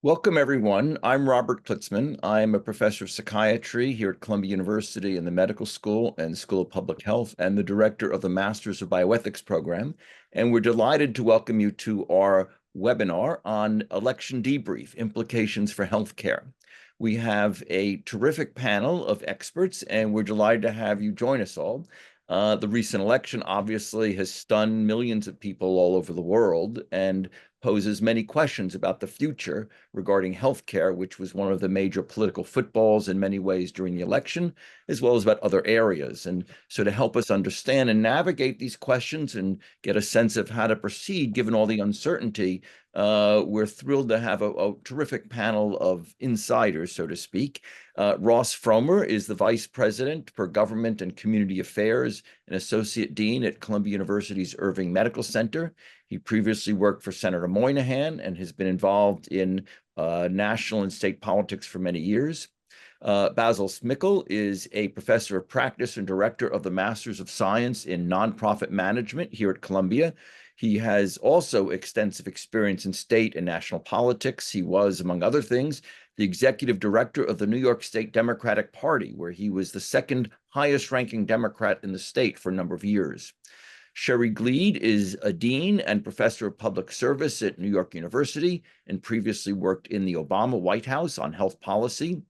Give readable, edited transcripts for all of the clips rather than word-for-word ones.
Welcome, everyone. I'm Robert Klitzman. I'm a professor of psychiatry here at Columbia University in the Medical School and School of Public Health, and the director of the Masters of Bioethics program. And we're delighted to welcome you to our webinar on election debrief, implications for healthcare. We have a terrific panel of experts, and we're delighted to have you join us all. The recent election obviously has stunned millions of people all over the world and poses many questions about the future regarding healthcare, which was one of the major political footballs in many ways during the election, as well as about other areas. And so to help us understand and navigate these questions and get a sense of how to proceed, given all the uncertainty, we're thrilled to have a terrific panel of insiders, so to speak. Ross Fromer is the Vice President for Government and Community Affairs and Associate Dean at Columbia University's Irving Medical Center. He previously worked for Senator Moynihan and has been involved in national and state politics for many years. Basil Smikle is a professor of practice and director of the Masters of Science in Nonprofit Management here at Columbia. He has also extensive experience in state and national politics. He was, among other things, the executive director of the New York State Democratic Party, where he was the second highest ranking Democrat in the state for a number of years. Sherry Gleed is a dean and professor of public service at New York University and previously worked in the Obama White House on health policy.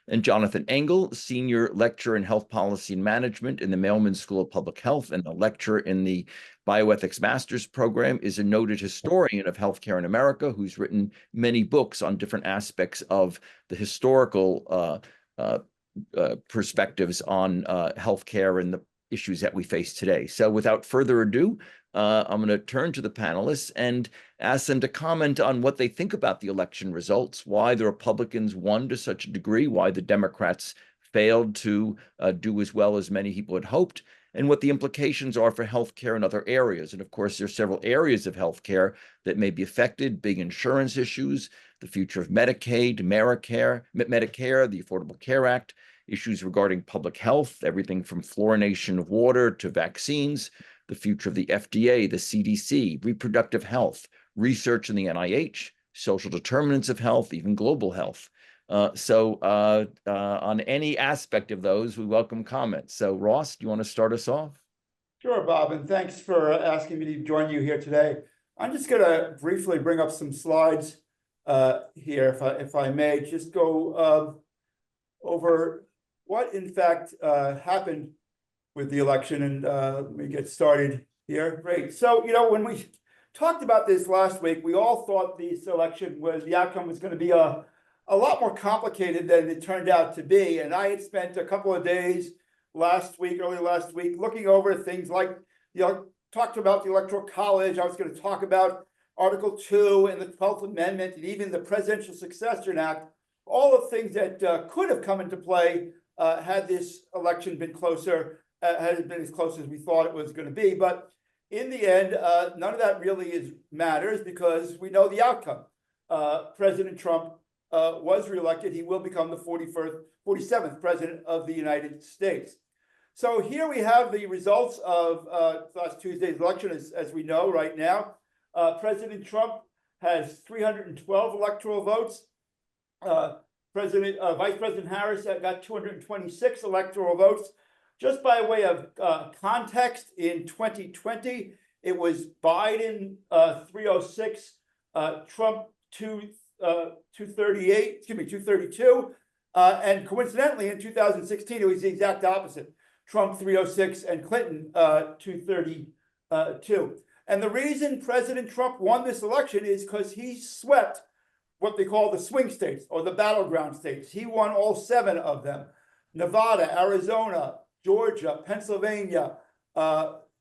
And Jonathan Engel, senior lecturer in health policy and management in the Mailman School of Public Health and a lecturer in the Bioethics Master's program, is a noted historian of healthcare in America who's written many books on different aspects of the historical perspectives on healthcare and the issues that we face today. So without further ado, I'm going to turn to the panelists and ask them to comment on what they think about the election results, why the Republicans won to such a degree, why the Democrats failed to do as well as many people had hoped, and what the implications are for healthcare in other areas. And of course, there are several areas of healthcare that may be affected, big insurance issues, the future of Medicaid, Medicare, the Affordable Care Act, issues regarding public health, everything from fluorination of water to vaccines, the future of the FDA, the CDC, reproductive health, research in the NIH, social determinants of health, even global health. On any aspect of those, we welcome comments. So Ross, do you want to start us off? Sure, Bob, and thanks for asking me to join you here today. I'm just going to briefly bring up some slides here, if I may, just go over what in fact happened with the election, and let me get started here. Great. So, when we talked about this last week, we all thought this election the outcome was going to be a lot more complicated than it turned out to be. And I had spent a couple of days early last week, looking over things like, talked about the Electoral College. I was going to talk about Article 2 and the 12th Amendment and even the Presidential Succession Act, all of things that could have come into play had this election been closer, had it been as close as we thought it was going to be. But in the end, none of that really matters because we know the outcome. President Trump was reelected. He will become the 47th president of the United States. So here we have the results of last Tuesday's election, as we know right now. President Trump has 312 electoral votes. Vice President Harris got 226 electoral votes. Just by way of context, in 2020, it was Biden 306, Trump 232. And coincidentally, in 2016, it was the exact opposite. Trump 306 and Clinton 232. And the reason President Trump won this election is because he swept what they call the swing states or the battleground states. He won all 7 of them: Nevada, Arizona, Georgia, Pennsylvania,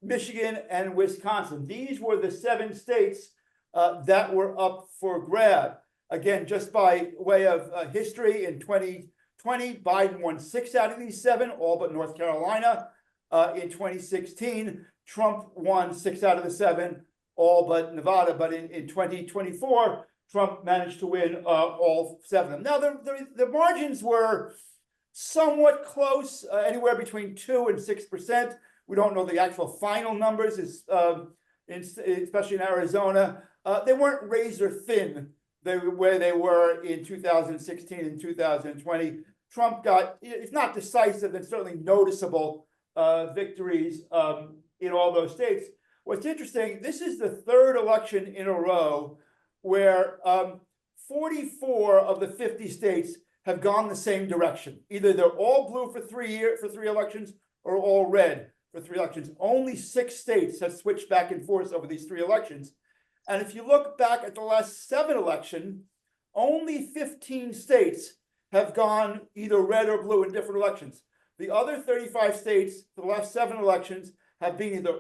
Michigan, and Wisconsin. These were the 7 states that were up for grab. Again, just by way of history, in 2020, Biden won 6 out of these 7, all but North Carolina. In 2016, Trump won 6 out of the 7, all but Nevada. But in 2024, Trump managed to win all 7 of them. Now, the margins were somewhat close, anywhere between 2 and 6%. We don't know the actual final numbers, especially in Arizona. They weren't razor thin, where they were in 2016 and 2020. Trump got, if not decisive, then certainly noticeable victories in all those states. What's interesting, this is the third election in a row where 44 of the 50 states have gone the same direction. Either they're all blue for 3 elections or all red for 3 elections. Only 6 states have switched back and forth over these 3 elections. And if you look back at the last 7 elections, only 15 states have gone either red or blue in different elections. The other 35 states for the last 7 elections have been either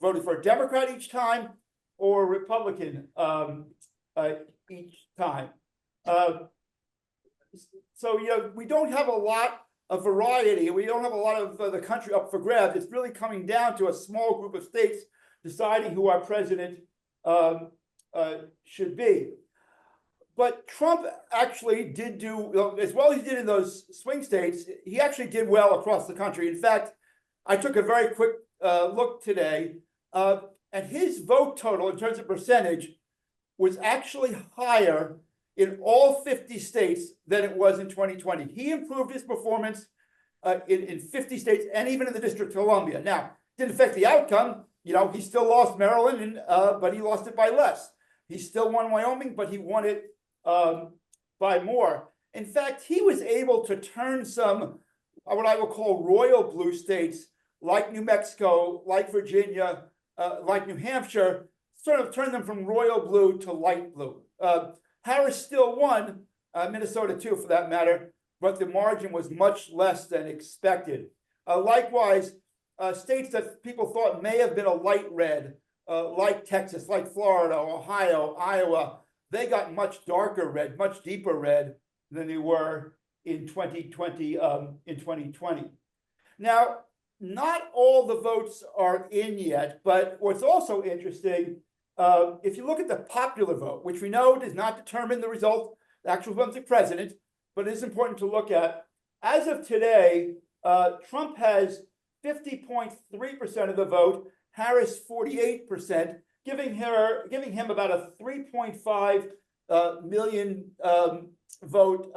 voted for a Democrat each time or a Republican each time. So, we don't have a lot of variety. We don't have a lot of the country up for grabs. It's really coming down to a small group of states deciding who our president should be. But Trump actually did do, as well as he did in those swing states, he actually did well across the country. In fact, I took a very quick look today, and his vote total in terms of percentage was actually higher in all 50 states than it was in 2020. He improved his performance in 50 states and even in the District of Columbia. Now, didn't affect the outcome. He still lost Maryland, but he lost it by less. He still won Wyoming, but he won it by more. In fact, he was able to turn some, what I will call royal blue states, like New Mexico, like Virginia, like New Hampshire, sort of turn them from royal blue to light blue. Harris still won, Minnesota too, for that matter, but the margin was much less than expected. Likewise, states that people thought may have been a light red, like Texas, like Florida, Ohio, Iowa, they got much darker red, much deeper red than they were in 2020. Now, not all the votes are in yet, but what's also interesting, if you look at the popular vote, which we know does not determine the result, the actual vote of the president, but it is important to look at. As of today, Trump has 50.3% of the vote, Harris 48%, giving him about a 3.5 million vote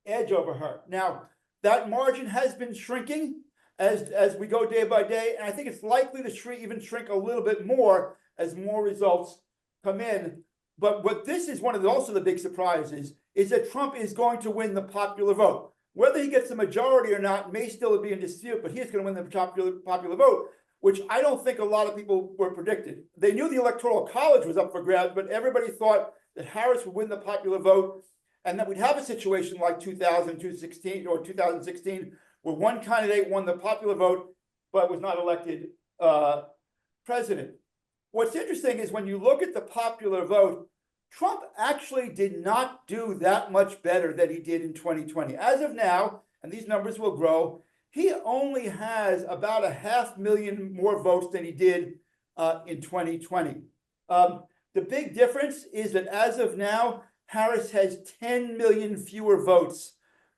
edge over her. Now, that margin has been shrinking as we go day by day, and I think it's likely to even shrink a little bit more as more results come in. But what this is one of also the big surprises is that Trump is going to win the popular vote. Whether he gets the majority or not may still be in dispute, but he's going to win the popular vote, which I don't think a lot of people were predicted. They knew the Electoral College was up for grabs, but everybody thought that Harris would win the popular vote and that we'd have a situation like 2016 or 2016 where one candidate won the popular vote but was not elected president. What's interesting is when you look at the popular vote, Trump actually did not do that much better than he did in 2020. As of now, and these numbers will grow, he only has about 500,000 more votes than he did in 2020. The big difference is that as of now, Harris has 10 million fewer votes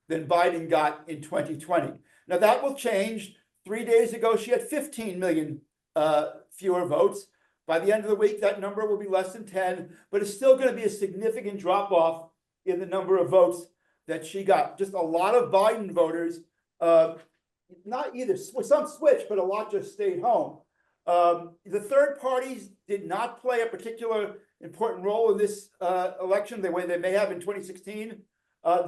than Biden got in 2020. Now that will change. 3 days ago, she had 15 million fewer votes. By the end of the week, that number will be less than 10, but it's still going to be a significant drop off in the number of votes that she got. Just a lot of Biden voters, not either, some switched, but a lot just stayed home. The third parties did not play a particular important role in this election the way they may have in 2016.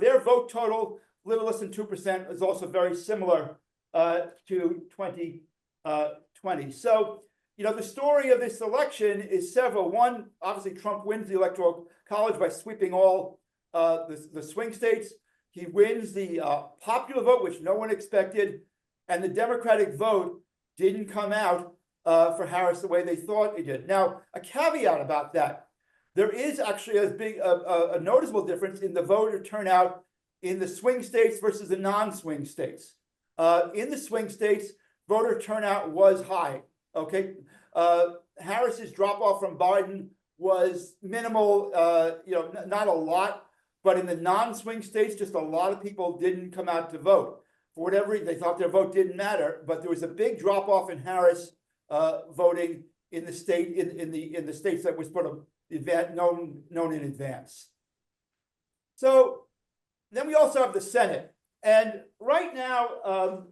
Their vote total, little less than 2%, is also very similar to 2020. So, the story of this election is several. One, obviously, Trump wins the Electoral College by sweeping all the swing states. He wins the popular vote, which no one expected, and the Democratic vote didn't come out for Harris the way they thought it did. Now, a caveat about that, there is actually a noticeable difference in the voter turnout in the swing states versus the non-swing states. In the swing states, voter turnout was high. Okay, Harris's drop off from Biden was minimal, not a lot, but in the non-swing states, just a lot of people didn't come out to vote. For whatever reason, they thought their vote didn't matter, but there was a big drop off in Harris voting in the state in the states that was sort of known in advance. So then we also have the Senate. And right now,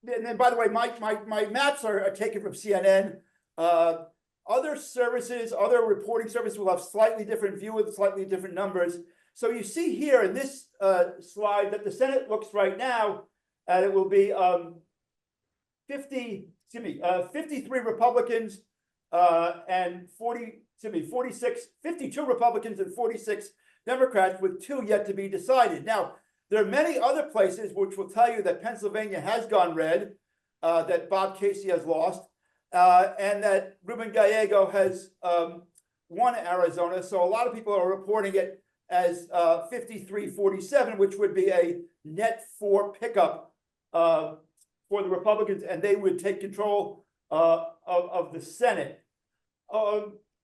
and then by the way, my maps are taken from CNN. Other services, other reporting services will have slightly different view with slightly different numbers. So you see here in this slide that the Senate looks right now, and it will be 53 Republicans and 52 Republicans and 46 Democrats, with 2 yet to be decided. Now, there are many other places which will tell you that Pennsylvania has gone red, that Bob Casey has lost, and that Ruben Gallego has won Arizona. So a lot of people are reporting it as 53-47, which would be a net 4 pickup for the Republicans, and they would take control of the Senate.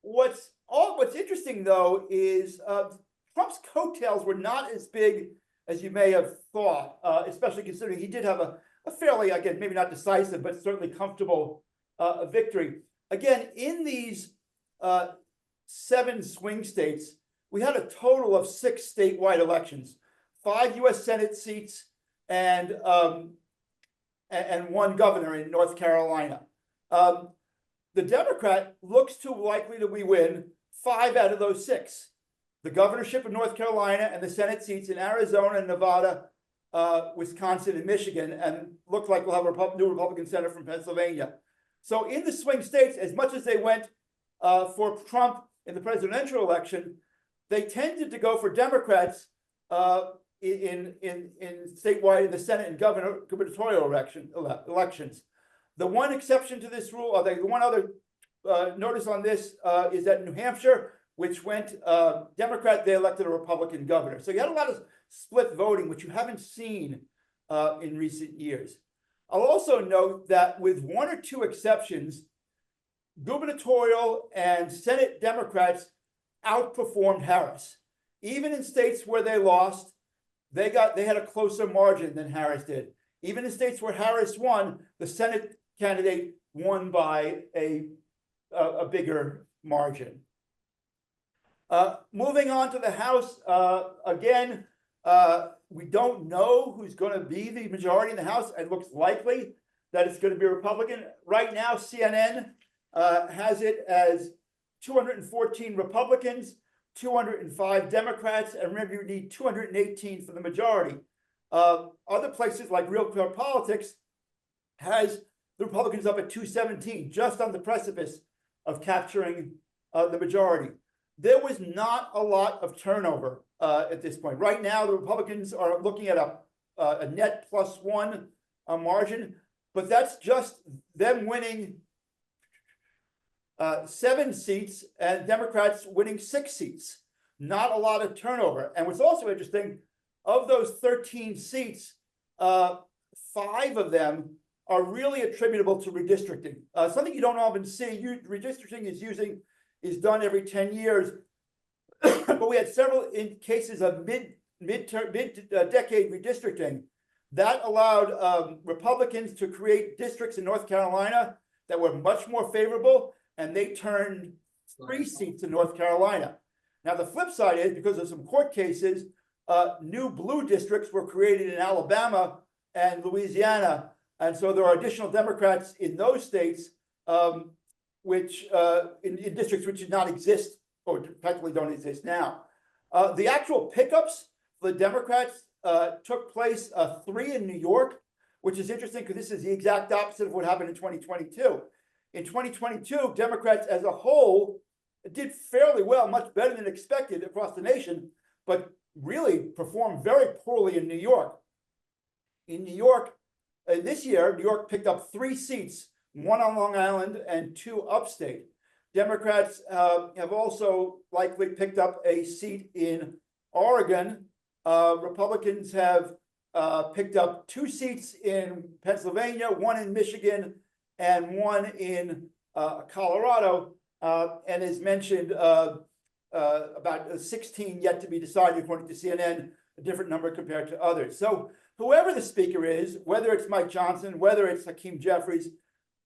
What's interesting, though, is Trump's coattails were not as big as you may have thought, especially considering he did have a fairly, again, maybe not decisive, but certainly comfortable victory. Again, in these 7 swing states, we had a total of 6 statewide elections, 5 U.S. Senate seats, and 1 governor in North Carolina. The Democrat looks too likely to win 5 out of those 6. The governorship of North Carolina and the Senate seats in Arizona, Nevada, Wisconsin, and Michigan, and look like we'll have a new Republican senator from Pennsylvania. So in the swing states, as much as they went for Trump in the presidential election, they tended to go for Democrats in statewide, in the Senate and gubernatorial elections. The one exception to this rule, or the one other notice on this, is that New Hampshire, which went Democrat, they elected a Republican governor. So you had a lot of split voting, which you haven't seen in recent years. I'll also note that with 1 or 2 exceptions, gubernatorial and Senate Democrats outperformed Harris. Even in states where they lost, they had a closer margin than Harris did. Even in states where Harris won, the Senate candidate won by a bigger margin. Moving on to the House, again, we don't know who's going to be the majority in the House. It looks likely that it's going to be a Republican. Right now, CNN has it as 214 Republicans, 205 Democrats, and remember, you need 218 for the majority. Other places like Real Clear Politics has the Republicans up at 217, just on the precipice of capturing the majority. There was not a lot of turnover at this point. Right now, the Republicans are looking at a net +1 margin, but that's just them winning 7 seats and Democrats winning 6 seats. Not a lot of turnover. And what's also interesting, of those 13 seats, 5 of them are really attributable to redistricting. Something you don't often see. Redistricting is done every 10 years, but we had several cases of mid-decade redistricting that allowed Republicans to create districts in North Carolina that were much more favorable, and they turned 3 seats in North Carolina. Now, the flip side is, because of some court cases, new blue districts were created in Alabama and Louisiana, and so there are additional Democrats in those states, which in districts which did not exist or practically don't exist now. The actual pickups for the Democrats took place 3 in New York, which is interesting because this is the exact opposite of what happened in 2022. In 2022, Democrats as a whole did fairly well, much better than expected across the nation, but really performed very poorly in New York. In New York, this year, New York picked up 3 seats, 1 on Long Island and 2 upstate. Democrats have also likely picked up a seat in Oregon. Republicans have picked up 2 seats in Pennsylvania, 1 in Michigan, and 1 in Colorado. And as mentioned, about 16 yet to be decided, according to CNN, a different number compared to others. So whoever the speaker is, whether it's Mike Johnson, whether it's Hakeem Jeffries,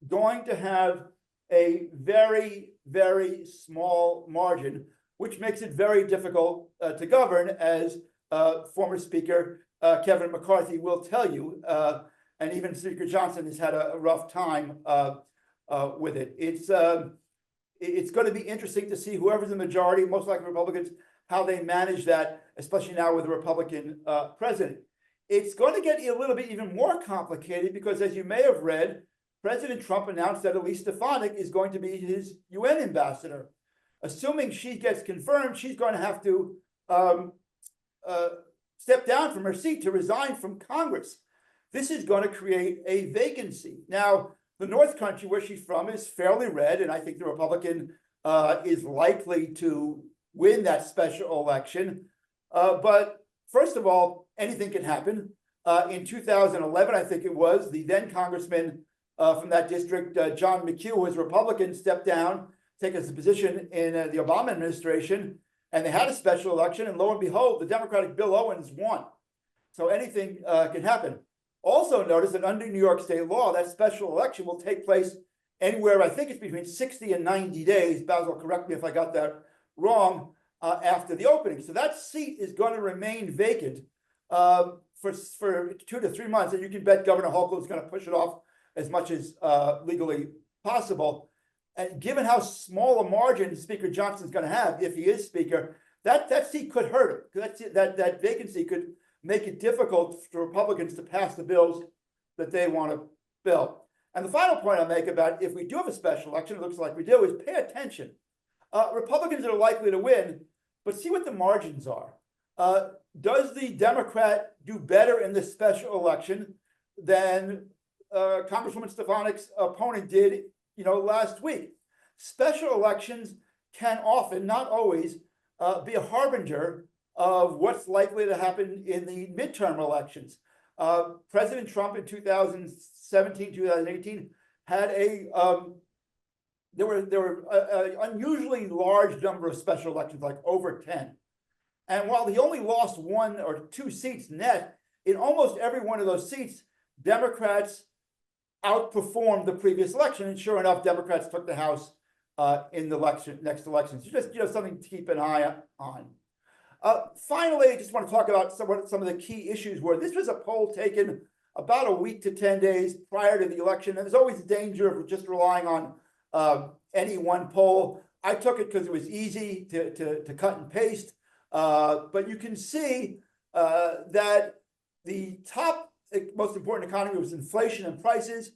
going to have a very, very small margin. which makes it very difficult to govern, as former Speaker Kevin McCarthy will tell you. And even Speaker Johnson has had a rough time with it. It's going to be interesting to see whoever's the majority, most likely Republicans, how they manage that, especially now with a Republican president. It's going to get a little bit even more complicated because, as you may have read, President Trump announced that Elise Stefanik is going to be his UN ambassador. Assuming she gets confirmed, she's going to have to step down from her seat to resign from Congress. This is going to create a vacancy. Now, the North Country, where she's from, is fairly red, and I think the Republican is likely to win that special election. But first of all, anything can happen. In 2011, I think it was, the then congressman from that district, John McHugh, who was Republican, stepped down, taking a position in the Obama administration, and they had a special election, and lo and behold, the Democratic Bill Owens won. So anything can happen. Also notice that under New York state law, that special election will take place anywhere, I think it's between 60 and 90 days. Basil, correct me if I got that wrong, after the opening. So that seat is going to remain vacant for 2 to 3 months. And you can bet Governor Hochul is going to push it off as much as legally possible. And given how small a margin Speaker Johnson is going to have, if he is Speaker, that seat could hurt him. That vacancy could make it difficult for Republicans to pass the bills that they want to bill. And the final point I'll make about if we do have a special election, it looks like we do, is pay attention. Republicans are likely to win, but see what the margins are. Does the Democrat do better in this special election than Congresswoman Stefanik's opponent did, last week? Special elections can often, not always, be a harbinger of what's likely to happen in the midterm elections. President Trump in 2017, 2018 had there were an unusually large number of special elections, like over 10. And while he only lost 1 or 2 seats net, in almost every one of those seats, Democrats outperformed the previous election. And sure enough, Democrats took the House in the next elections. Just something to keep an eye on. Finally, I just want to talk about some of the key issues where this was a poll taken about a week to 10 days prior to the election. And there's always a danger of just relying on any one poll. I took it because it was easy to cut and paste. But you can see that the top most important economy was inflation and prices.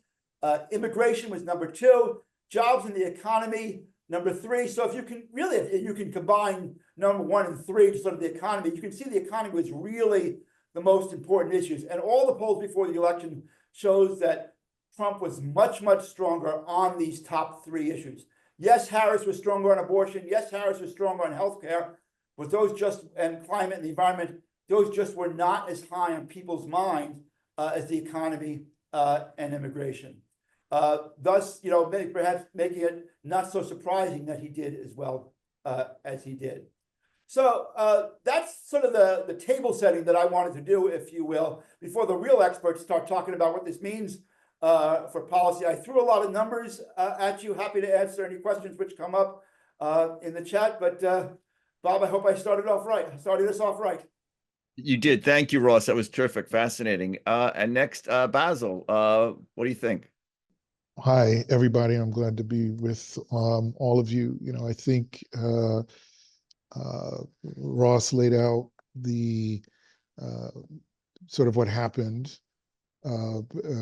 Immigration was number 2. Jobs in the economy, number 3. So if you can combine number 1 and 3 to sort of the economy, you can see the economy was really the most important issues. And all the polls before the election shows that Trump was much, much stronger on these top 3 issues. Yes, Harris was stronger on abortion. Yes, Harris was stronger on healthcare, but and climate and the environment, those just were not as high on people's minds as the economy and immigration. Thus, perhaps making it not so surprising that he did as well as he did. So that's sort of the table setting that I wanted to do, if you will, before the real experts start talking about what this means for policy. I threw a lot of numbers at you. Happy to answer any questions which come up in the chat. But Bob, I hope I started us off right. You did. Thank you, Ross. That was terrific, fascinating. And next, Basil, what do you think? Hi, everybody. I'm glad to be with all of you. I think Ross laid out the sort of what happened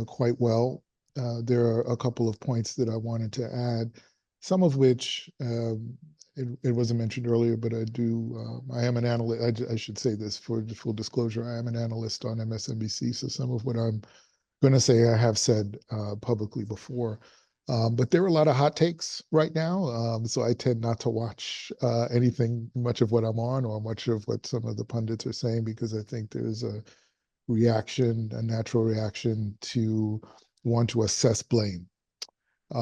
quite well. There are a couple of points that I wanted to add, some of which it wasn't mentioned earlier, but I am an analyst. I should say this for full disclosure. I am an analyst on MSNBC, so some of what I'm going to say I have said publicly before. But there are a lot of hot takes right now, so I tend not to watch anything much of what I'm on or much of what some of the pundits are saying, because I think there's a natural reaction to want to assess blame. There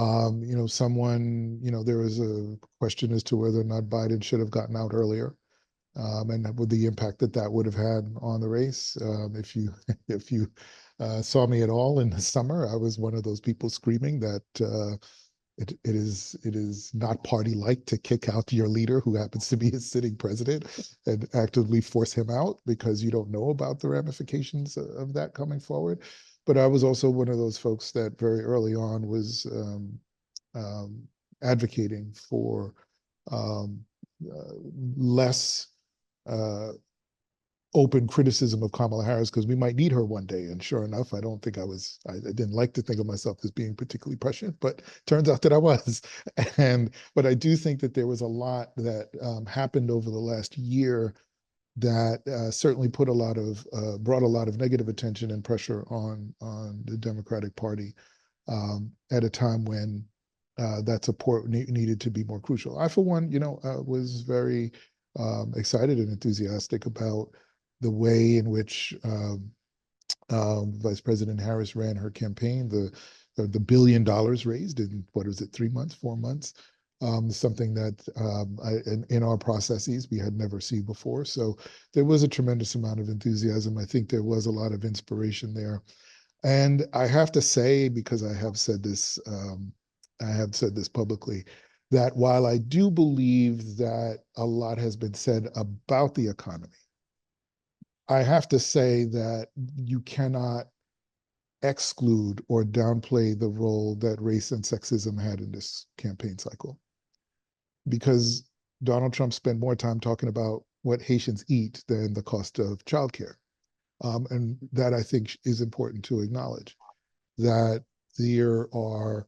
was a question as to whether or not Biden should have gotten out earlier, and with the impact that would have had on the race. If you saw me at all in the summer, I was one of those people screaming that It is not party-like to kick out your leader who happens to be a sitting president and actively force him out because you don't know about the ramifications of that coming forward. But I was also one of those folks that very early on was advocating for um, less open criticism of Kamala Harris because we might need her one day. And sure enough, I don't think I didn't like to think of myself as being particularly prescient, but turns out that I was. But I do think that there was a lot that happened over the last year that certainly put brought a lot of negative attention and pressure on the Democratic Party at a time when that support needed to be more crucial. I, for one, was very excited and enthusiastic about the way in which Vice President Harris ran her campaign, the $1 billion raised in, what was it, 3 months, 4 months, something that in our processes we had never seen before. So there was a tremendous amount of enthusiasm. I think there was a lot of inspiration there. And I have to say, because I have said this publicly, that while I do believe that a lot has been said about the economy, I have to say that you cannot exclude or downplay the role that race and sexism had in this campaign cycle. Because Donald Trump spent more time talking about what Haitians eat than the cost of childcare. And that, I think, is important to acknowledge, that there are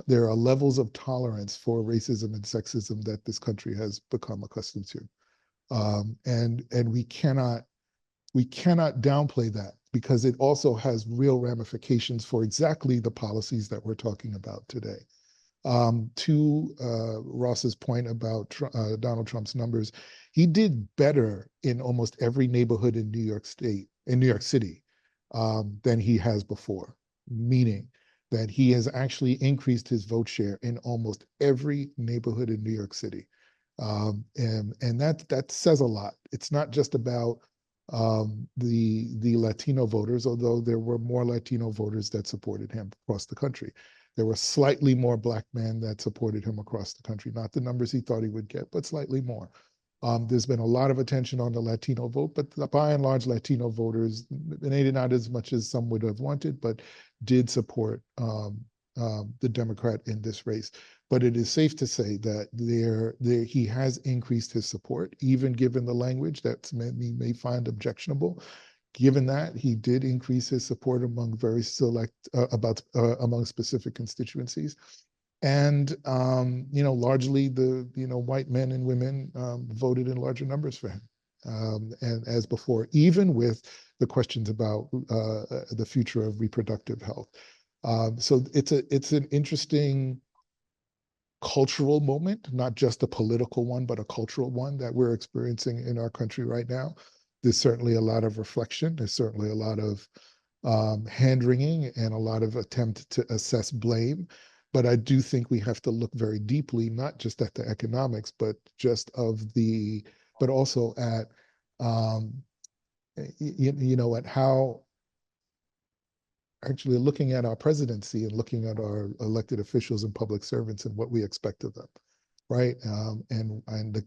levels of tolerance for racism and sexism that this country has become accustomed to. And we cannot downplay that, because it also has real ramifications for exactly the policies that we're talking about today. To Ross's point about Donald Trump's numbers, he did better in almost every neighborhood in New York City, than he has before, meaning that he has actually increased his vote share in almost every neighborhood in New York City. And that says a lot. It's not just about the Latino voters, although there were more Latino voters that supported him across the country. There were slightly more Black men that supported him across the country, not the numbers he thought he would get, but slightly more. There's been a lot of attention on the Latino vote, but by and large, Latino voters, maybe not as much as some would have wanted, but did support the Democrat in this race. But it is safe to say that he has increased his support, even given the language that many may find objectionable. Given that, he did increase his support among very select among specific constituencies. And largely the white men and women voted in larger numbers for him. And as before, even with the questions about the future of reproductive health. So it's an interesting cultural moment, not just a political one, but a cultural one that we're experiencing in our country right now. There's certainly a lot of reflection. There's certainly a lot of hand-wringing and a lot of attempt to assess blame. But I do think we have to look very deeply, not just at the economics, but but also at, at how actually looking at our presidency and looking at our elected officials and public servants and what we expect of them, right? And the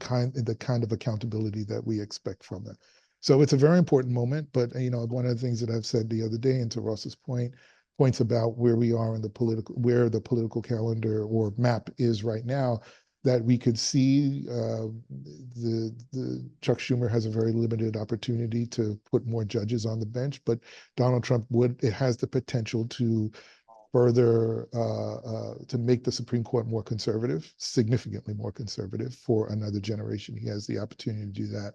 kind of accountability that we expect from them. So it's a very important moment, but one of the things that I've said the other day, and to Ross's points about where we are in where the political calendar or map is right now, that we could see the Chuck Schumer has a very limited opportunity to put more judges on the bench, but Donald Trump it has the potential to further to make the Supreme Court more conservative, significantly more conservative for another generation. He has the opportunity to do that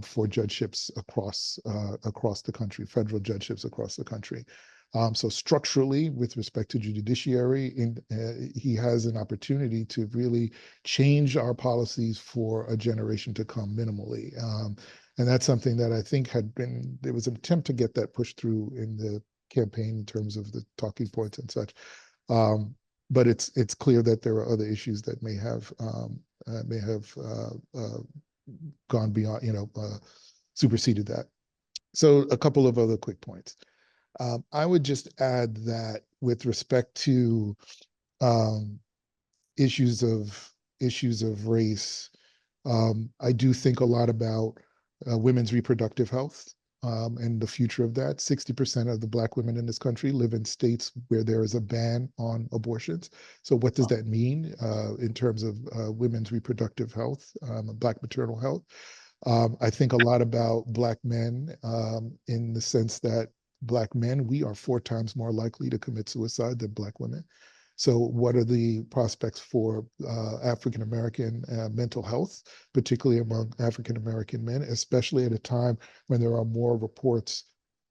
for judgeships across the country, federal judgeships across the country. So structurally, with respect to judiciary, he has an opportunity to really change our policies for a generation to come minimally. And that's something that I think there was an attempt to get that pushed through in the campaign in terms of the talking points and such. But it's clear that there are other issues that may have gone beyond, superseded that. So a couple of other quick points. I would just add that with respect to issues of race, I do think a lot about women's reproductive health and the future of that. 60% of the Black women in this country live in states where there is a ban on abortions. So what does that mean in terms of women's reproductive health, Black maternal health? I think a lot about Black men in the sense that Black men, we are 4 times more likely to commit suicide than Black women. So what are the prospects for African-American mental health, particularly among African-American men, especially at a time when there are more reports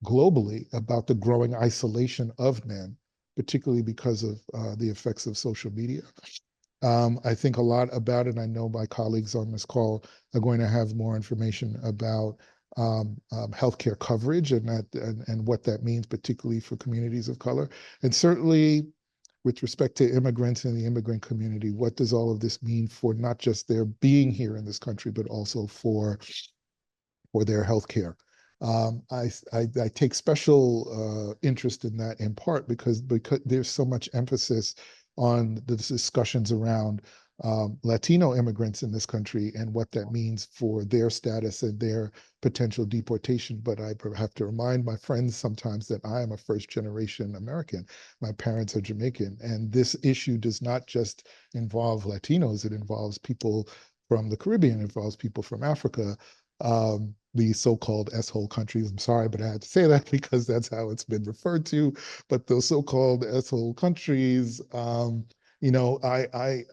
globally about the growing isolation of men, particularly because of the effects of social media? I think a lot about it. I know my colleagues on this call are going to have more information about healthcare coverage and what that means, particularly for communities of color. And certainly with respect to immigrants and the immigrant community, what does all of this mean for not just their being here in this country, but also for their healthcare? I take special interest in that in part because there's so much emphasis on the discussions around Latino immigrants in this country and what that means for their status and their potential deportation. But I have to remind my friends sometimes that I am a first-generation American. My parents are Jamaican, and this issue does not just involve Latinos. It involves people from the Caribbean, it involves people from Africa, the so-called S-hole countries. I'm sorry, but I had to say that because that's how it's been referred to. But those so-called S-hole countries, you know, I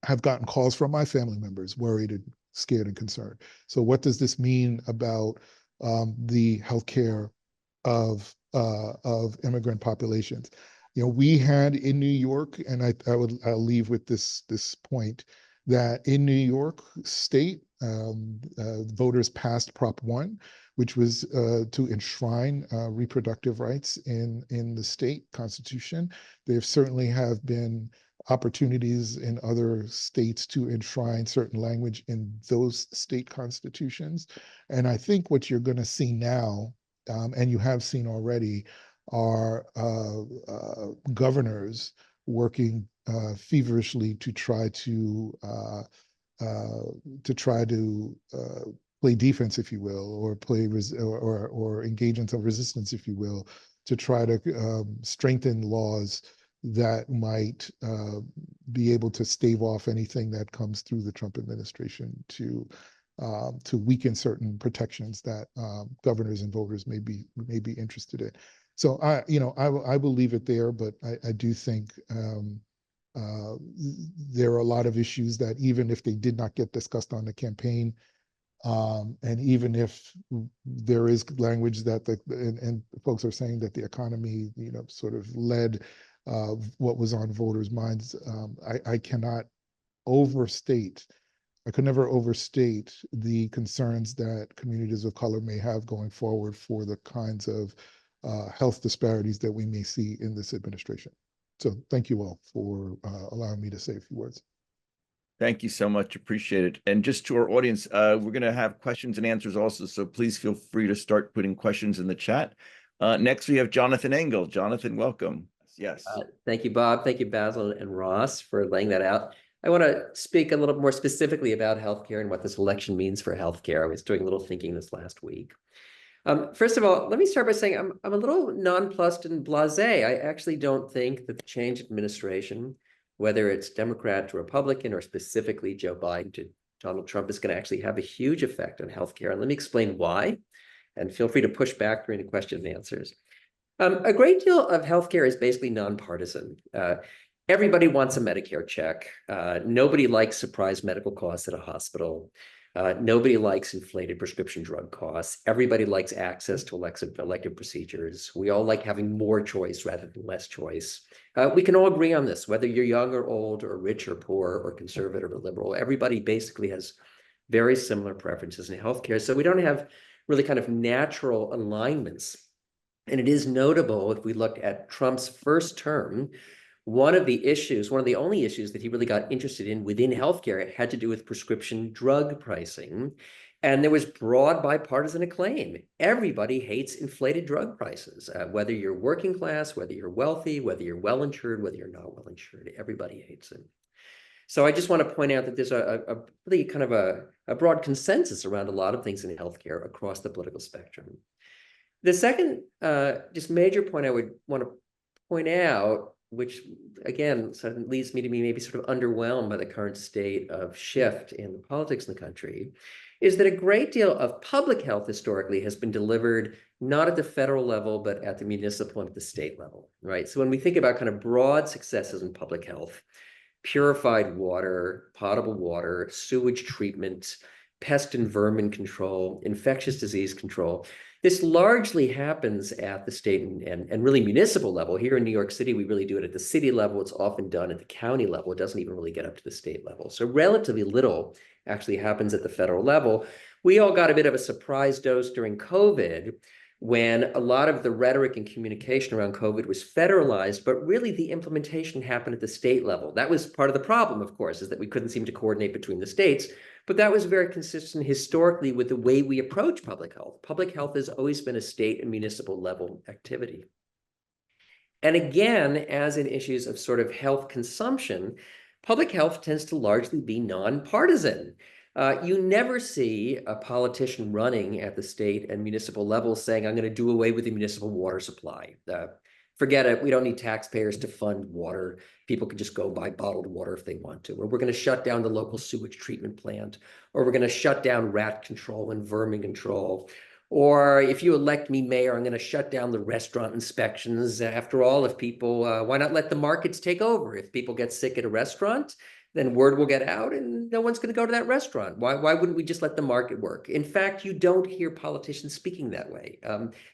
have gotten calls from my family members worried and scared and concerned. So what does this mean about the healthcare of immigrant populations? You know, we had in New York, and I'll leave with this point, that in New York State, voters passed Prop 1, which was to enshrine reproductive rights in the state constitution. There certainly have been opportunities in other states to enshrine certain language in those state constitutions. And I think what you're going to see now, and you have seen already, are governors working feverishly to try to play defense, if you will, or or engage in some resistance, if you will, to try to strengthen laws that might be able to stave off anything that comes through the Trump administration to weaken certain protections that governors and voters may be interested in. So I will leave it there, but I do think there are a lot of issues that even if they did not get discussed on the campaign, and even if there is language that and folks are saying that the economy, sort of led what was on voters' minds, I cannot overstate. I could never overstate the concerns that communities of color may have going forward for the kinds of health disparities that we may see in this administration. So thank you all for allowing me to say a few words. Thank you so much. Appreciate it. And just to our audience, we're going to have questions and answers also, so please feel free to start putting questions in the chat. Next, we have Jonathan Engel. Jonathan, welcome. Yes. Thank you, Bob. Thank you, Basil and Ross, for laying that out. I want to speak a little more specifically about healthcare and what this election means for healthcare. I was doing a little thinking this last week. First of all, let me start by saying I'm a little nonplussed and blasé. I actually don't think that the change in administration, whether it's Democrat to Republican or specifically Joe Biden to Donald Trump, is going to actually have a huge effect on healthcare. And let me explain why, and feel free to push back during the question and answers. A great deal of healthcare is basically nonpartisan. Everybody wants a Medicare check. Nobody likes surprise medical costs at a hospital. Nobody likes inflated prescription drug costs. Everybody likes access to elective procedures. We all like having more choice rather than less choice. We can all agree on this, whether you're young or old or rich or poor or conservative or liberal. Everybody basically has very similar preferences in healthcare. So we don't have really kind of natural alignments. And it is notable, if we look at Trump's first term, one of the only issues that he really got interested in within healthcare had to do with prescription drug pricing. And there was broad bipartisan acclaim. Everybody hates inflated drug prices, whether you're working class, whether you're wealthy, whether you're well-insured, whether you're not well-insured, everybody hates it. So I just want to point out that there's a really kind of a broad consensus around a lot of things in healthcare across the political spectrum. The second just major point I would want to point out, which again sort of leads me to be maybe sort of underwhelmed by the current state of shift in the politics in the country, is that a great deal of public health historically has been delivered not at the federal level, but at the municipal and at the state level, right? So when we think about kind of broad successes in public health, purified water, potable water, sewage treatment, pest and vermin control, infectious disease control, this largely happens at the state and really municipal level. Here in New York City, we really do it at the city level. It's often done at the county level. It doesn't even really get up to the state level. So relatively little actually happens at the federal level. We all got a bit of a surprise dose during COVID when a lot of the rhetoric and communication around COVID was federalized, but really the implementation happened at the state level. That was part of the problem, of course, is that we couldn't seem to coordinate between the states, but that was very consistent historically with the way we approach public health. Public health has always been a state and municipal level activity. And again, as in issues of sort of health consumption, public health tends to largely be nonpartisan. You never see a politician running at the state and municipal level saying, I'm going to do away with the municipal water supply. Forget it. We don't need taxpayers to fund water. People can just go buy bottled water if they want to. Or we're going to shut down the local sewage treatment plant. Or we're going to shut down rat control and vermin control. Or if you elect me mayor, I'm going to shut down the restaurant inspections. After all, if people, why not let the markets take over? If people get sick at a restaurant, then word will get out and no one's going to go to that restaurant. Why wouldn't we just let the market work? In fact, you don't hear politicians speaking that way.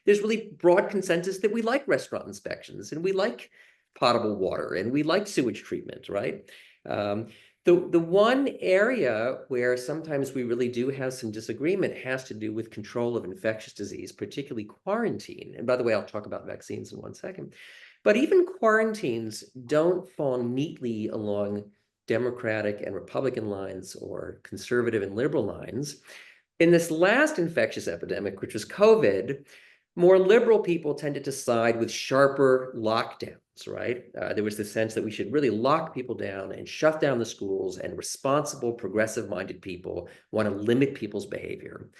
There's really broad consensus that we like restaurant inspections and we like potable water and we like sewage treatment, right? The one area where sometimes we really do have some disagreement has to do with control of infectious disease, particularly quarantine. And by the way, I'll talk about vaccines in 1 second. But even quarantines don't fall neatly along Democratic and Republican lines or conservative and liberal lines. In this last infectious epidemic, which was COVID, more liberal people tended to side with sharper lockdowns, right? There was the sense that we should really lock people down and shut down the schools, and responsible, progressive-minded people want to limit people's behavior.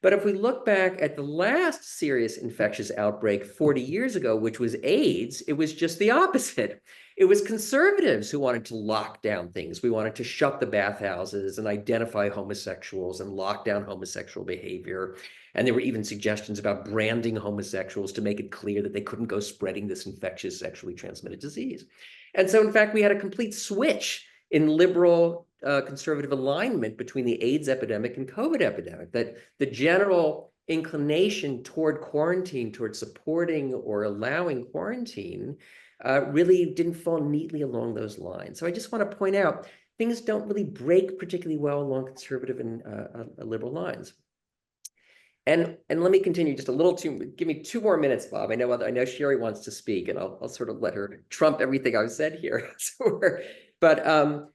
But if we look back at the last serious infectious outbreak 40 years ago, which was AIDS, it was just the opposite. It was conservatives who wanted to lock down things. We wanted to shut the bathhouses and identify homosexuals and lock down homosexual behavior. And there were even suggestions about branding homosexuals to make it clear that they couldn't go spreading this infectious sexually transmitted disease. And so, in fact, we had a complete switch in liberal conservative alignment between the AIDS epidemic and COVID epidemic, that the general inclination toward quarantine, toward supporting or allowing quarantine, really didn't fall neatly along those lines. So I just want to point out, things don't really break particularly well along conservative and liberal lines. And let me continue just a little give me 2 more minutes, Bob. I know Sherry wants to speak, and I'll sort of let her trump everything I've said here. But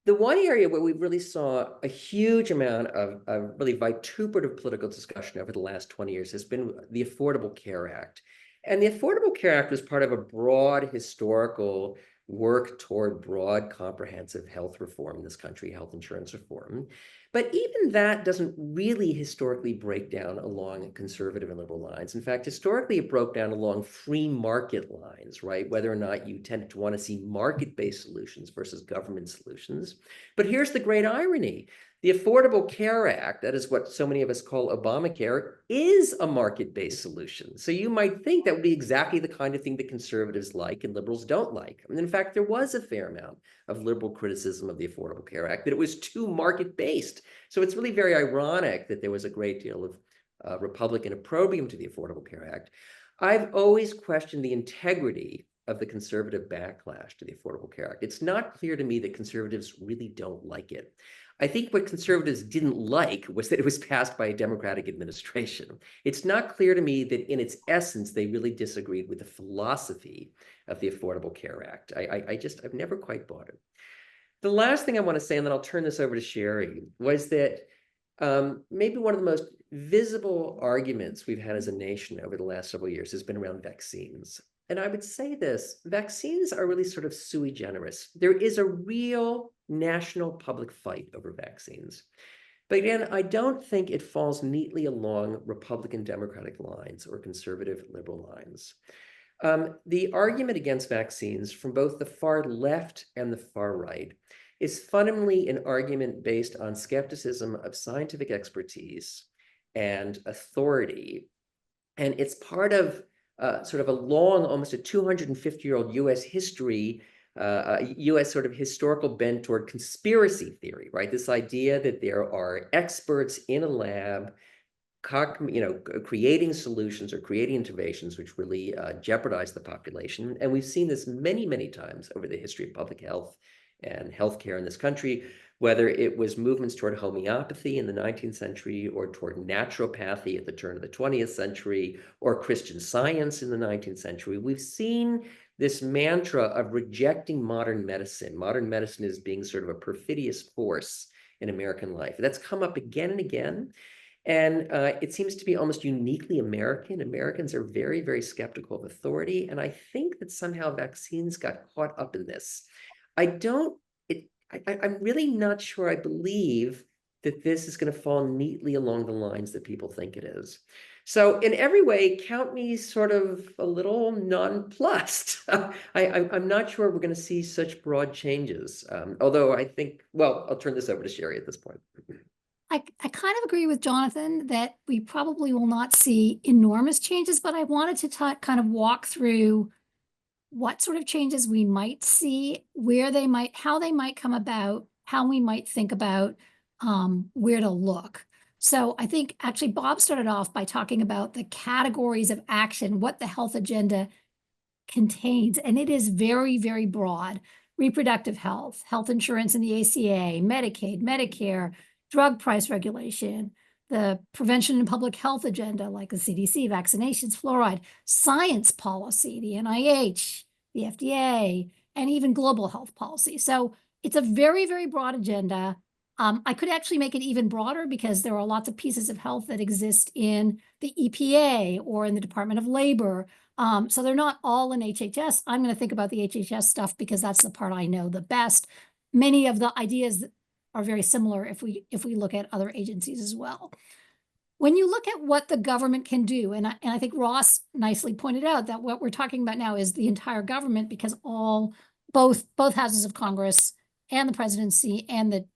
the one area where we really saw a huge amount of really vituperative political discussion over the last 20 years has been the Affordable Care Act. And the Affordable Care Act was part of a broad historical work toward broad comprehensive health reform in this country, health insurance reform. But even that doesn't really historically break down along conservative and liberal lines. In fact, historically, it broke down along free market lines, right? Whether or not you tended to want to see market-based solutions versus government solutions. But here's the great irony. The Affordable Care Act, that is what so many of us call Obamacare, is a market-based solution. So you might think that would be exactly the kind of thing that conservatives like and liberals don't like. And in fact, there was a fair amount of liberal criticism of the Affordable Care Act, that it was too market-based. So it's really very ironic that there was a great deal of Republican opprobrium to the Affordable Care Act. I've always questioned the integrity of the conservative backlash to the Affordable Care Act. It's not clear to me that conservatives really don't like it. I think what conservatives didn't like was that it was passed by a Democratic administration. It's not clear to me that in its essence, they really disagreed with the philosophy of the Affordable Care Act. I've never quite bought it. The last thing I want to say, and then I'll turn this over to Sherry, was that maybe one of the most visible arguments we've had as a nation over the last several years has been around vaccines. And I would say this, vaccines are really sort of sui generis. There is a real national public fight over vaccines. But again, I don't think it falls neatly along Republican Democratic lines or conservative liberal lines. The argument against vaccines from both the far left and the far right is fundamentally an argument based on skepticism of scientific expertise and authority. And it's part of sort of a long, almost a 250-year-old US history, US sort of historical bent toward conspiracy theory, right? This idea that there are experts in a lab creating solutions or creating interventions which really jeopardize the population. And we've seen this many, many times over the history of public health and healthcare in this country, whether it was movements toward homeopathy in the 19th century or toward naturopathy at the turn of the 20th century or Christian Science in the 19th century. We've seen this mantra of rejecting modern medicine. Modern medicine is being sort of a perfidious force in American life. That's come up again and again. And it seems to be almost uniquely American. Americans are very, very skeptical of authority. And I think that somehow vaccines got caught up in this. I'm really not sure I believe that this is going to fall neatly along the lines that people think it is. So in every way, count me sort of a little nonplussed. I'm not sure we're going to see such broad changes. Although I think, well, I'll turn this over to Sherry at this point. I kind of agree with Jonathan that we probably will not see enormous changes, but I wanted to kind of walk through what sort of changes we might see, how they might come about, how we might think about where to look. So I think actually Bob started off by talking about the categories of action, what the health agenda contains, and it is very, very broad. Reproductive health, health insurance in the ACA, Medicaid, Medicare, drug price regulation, the prevention and public health agenda, like the CDC, vaccinations, fluoride, science policy, the NIH, the FDA, and even global health policy. So it's a very, very broad agenda. I could actually make it even broader because there are lots of pieces of health that exist in the EPA or in the Department of Labor. So they're not all in HHS. I'm going to think about the HHS stuff because that's the part I know the best. Many of the ideas are very similar if we look at other agencies as well. When you look at what the government can do, and I think Ross nicely pointed out that what we're talking about now is the entire government, because both houses of Congress and the presidency and the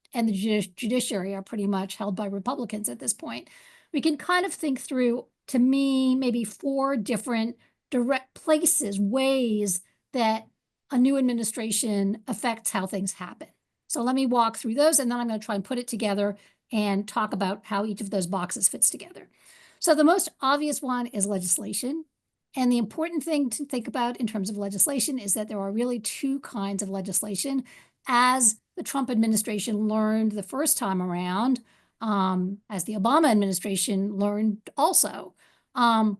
judiciary are pretty much held by Republicans at this point. We can kind of think through, to me, maybe 4 different direct places, ways that a new administration affects how things happen. So let me walk through those, and then I'm going to try and put it together and talk about how each of those boxes fits together. So the most obvious one is legislation. And the important thing to think about in terms of legislation is that there are really 2 kinds of legislation. As the Trump administration learned the first time around, as the Obama administration learned also. The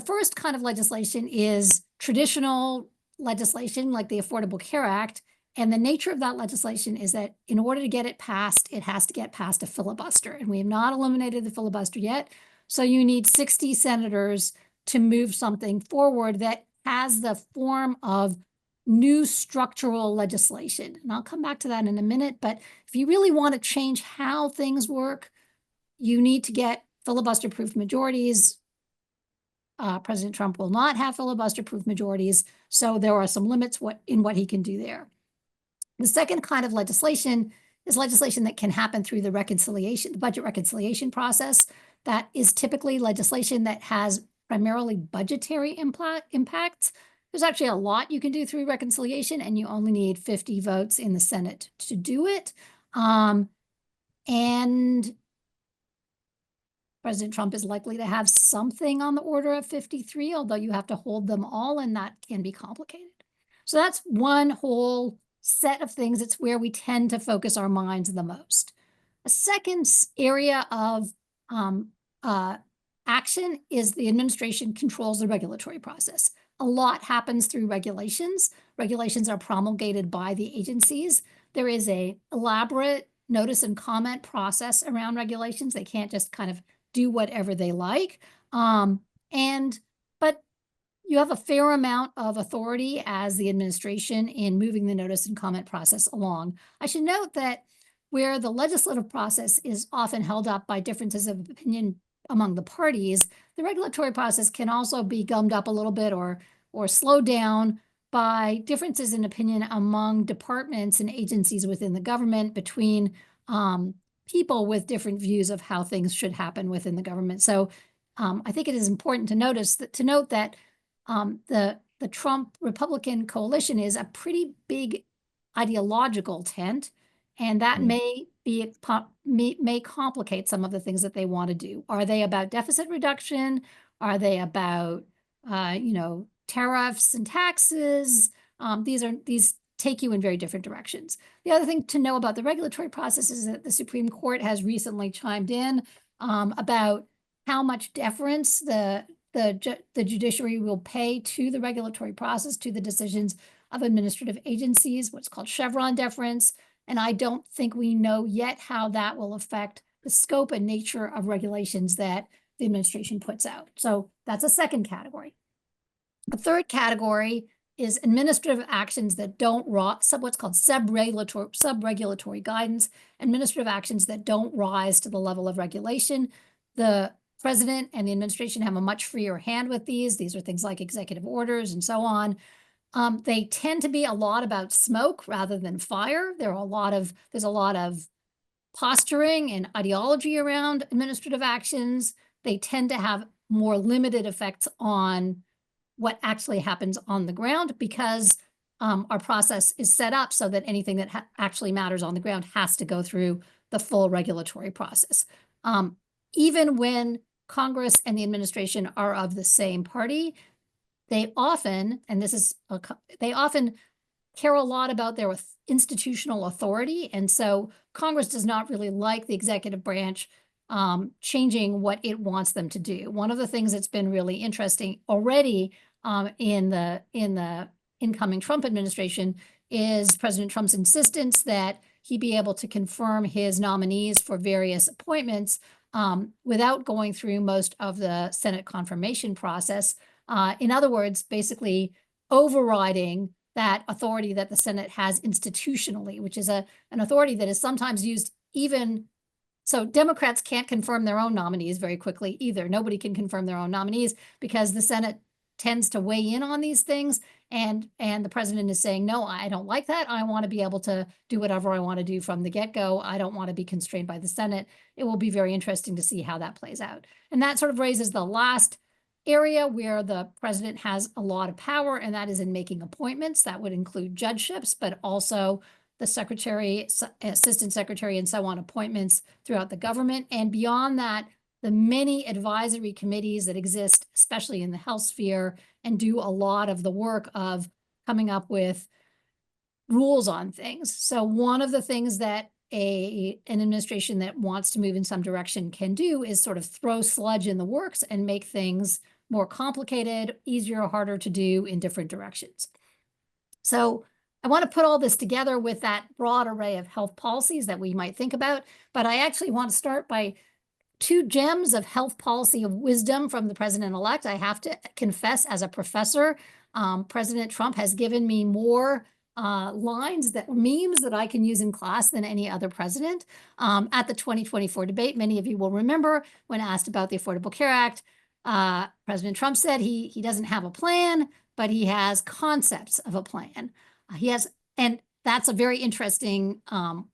first kind of legislation is traditional legislation like the Affordable Care Act. And the nature of that legislation is that in order to get it passed, it has to get past a filibuster. And we have not eliminated the filibuster yet. So you need 60 senators to move something forward that has the form of new structural legislation. And I'll come back to that in a minute. But if you really want to change how things work, you need to get filibuster-proof majorities. President Trump will not have filibuster-proof majorities. So there are some limits in what he can do there. The second kind of legislation is legislation that can happen through the budget reconciliation process. That is typically legislation that has primarily budgetary impacts. There's actually a lot you can do through reconciliation, and you only need 50 votes in the Senate to do it. And President Trump is likely to have something on the order of 53, although you have to hold them all, and that can be complicated. So that's one whole set of things. It's where we tend to focus our minds the most. A second area of action is the administration controls the regulatory process. A lot happens through regulations. Regulations are promulgated by the agencies. There is an elaborate notice and comment process around regulations. They can't just kind of do whatever they like. But you have a fair amount of authority as the administration in moving the notice and comment process along. I should note that where the legislative process is often held up by differences of opinion among the parties, the regulatory process can also be gummed up a little bit or slowed down by differences in opinion among departments and agencies within the government, between people with different views of how things should happen within the government. So I think it is important to note that the Trump Republican coalition is a pretty big ideological tent, and that may complicate some of the things that they want to do. Are they about deficit reduction? Are they about tariffs and taxes? These take you in very different directions. The other thing to know about the regulatory process is that the Supreme Court has recently chimed in about how much deference the judiciary will pay to the regulatory process, to the decisions of administrative agencies, what's called Chevron deference. And I don't think we know yet how that will affect the scope and nature of regulations that the administration puts out. So that's a second category. A third category is administrative actions that don't what's called sub-regulatory guidance, administrative actions that don't rise to the level of regulation. The president and the administration have a much freer hand with these. These are things like executive orders and so on. They tend to be a lot about smoke rather than fire. There's a lot of posturing and ideology around administrative actions. They tend to have more limited effects on what actually happens on the ground, because our process is set up so that anything that actually matters on the ground has to go through the full regulatory process. Even when Congress and the administration are of the same party, they often care a lot about their institutional authority. And so Congress does not really like the executive branch changing what it wants them to do. One of the things that's been really interesting already in the incoming Trump administration is President Trump's insistence that he be able to confirm his nominees for various appointments without going through most of the Senate confirmation process. In other words, basically overriding that authority that the Senate has institutionally, which is an authority that is sometimes used even. So Democrats can't confirm their own nominees very quickly either. Nobody can confirm their own nominees because the Senate tends to weigh in on these things. And the president is saying, no, I don't like that. I want to be able to do whatever I want to do from the get-go. I don't want to be constrained by the Senate. It will be very interesting to see how that plays out. And that sort of raises the last area where the president has a lot of power, and that is in making appointments. That would include judgeships, but also the secretary, assistant secretary, and so on appointments throughout the government. And beyond that, the many advisory committees that exist, especially in the health sphere, and do a lot of the work of coming up with rules on things. So one of the things that an administration that wants to move in some direction can do is sort of throw sludge in the works and make things more complicated, easier or harder to do in different directions. So I want to put all this together with that broad array of health policies that we might think about, but I actually want to start by two gems of health policy of wisdom from the president-elect. I have to confess, as a professor, President Trump has given me more memes that I can use in class than any other president. At the 2024 debate, many of you will remember when asked about the Affordable Care Act, President Trump said he doesn't have a plan, but he has concepts of a plan. And that's a very interesting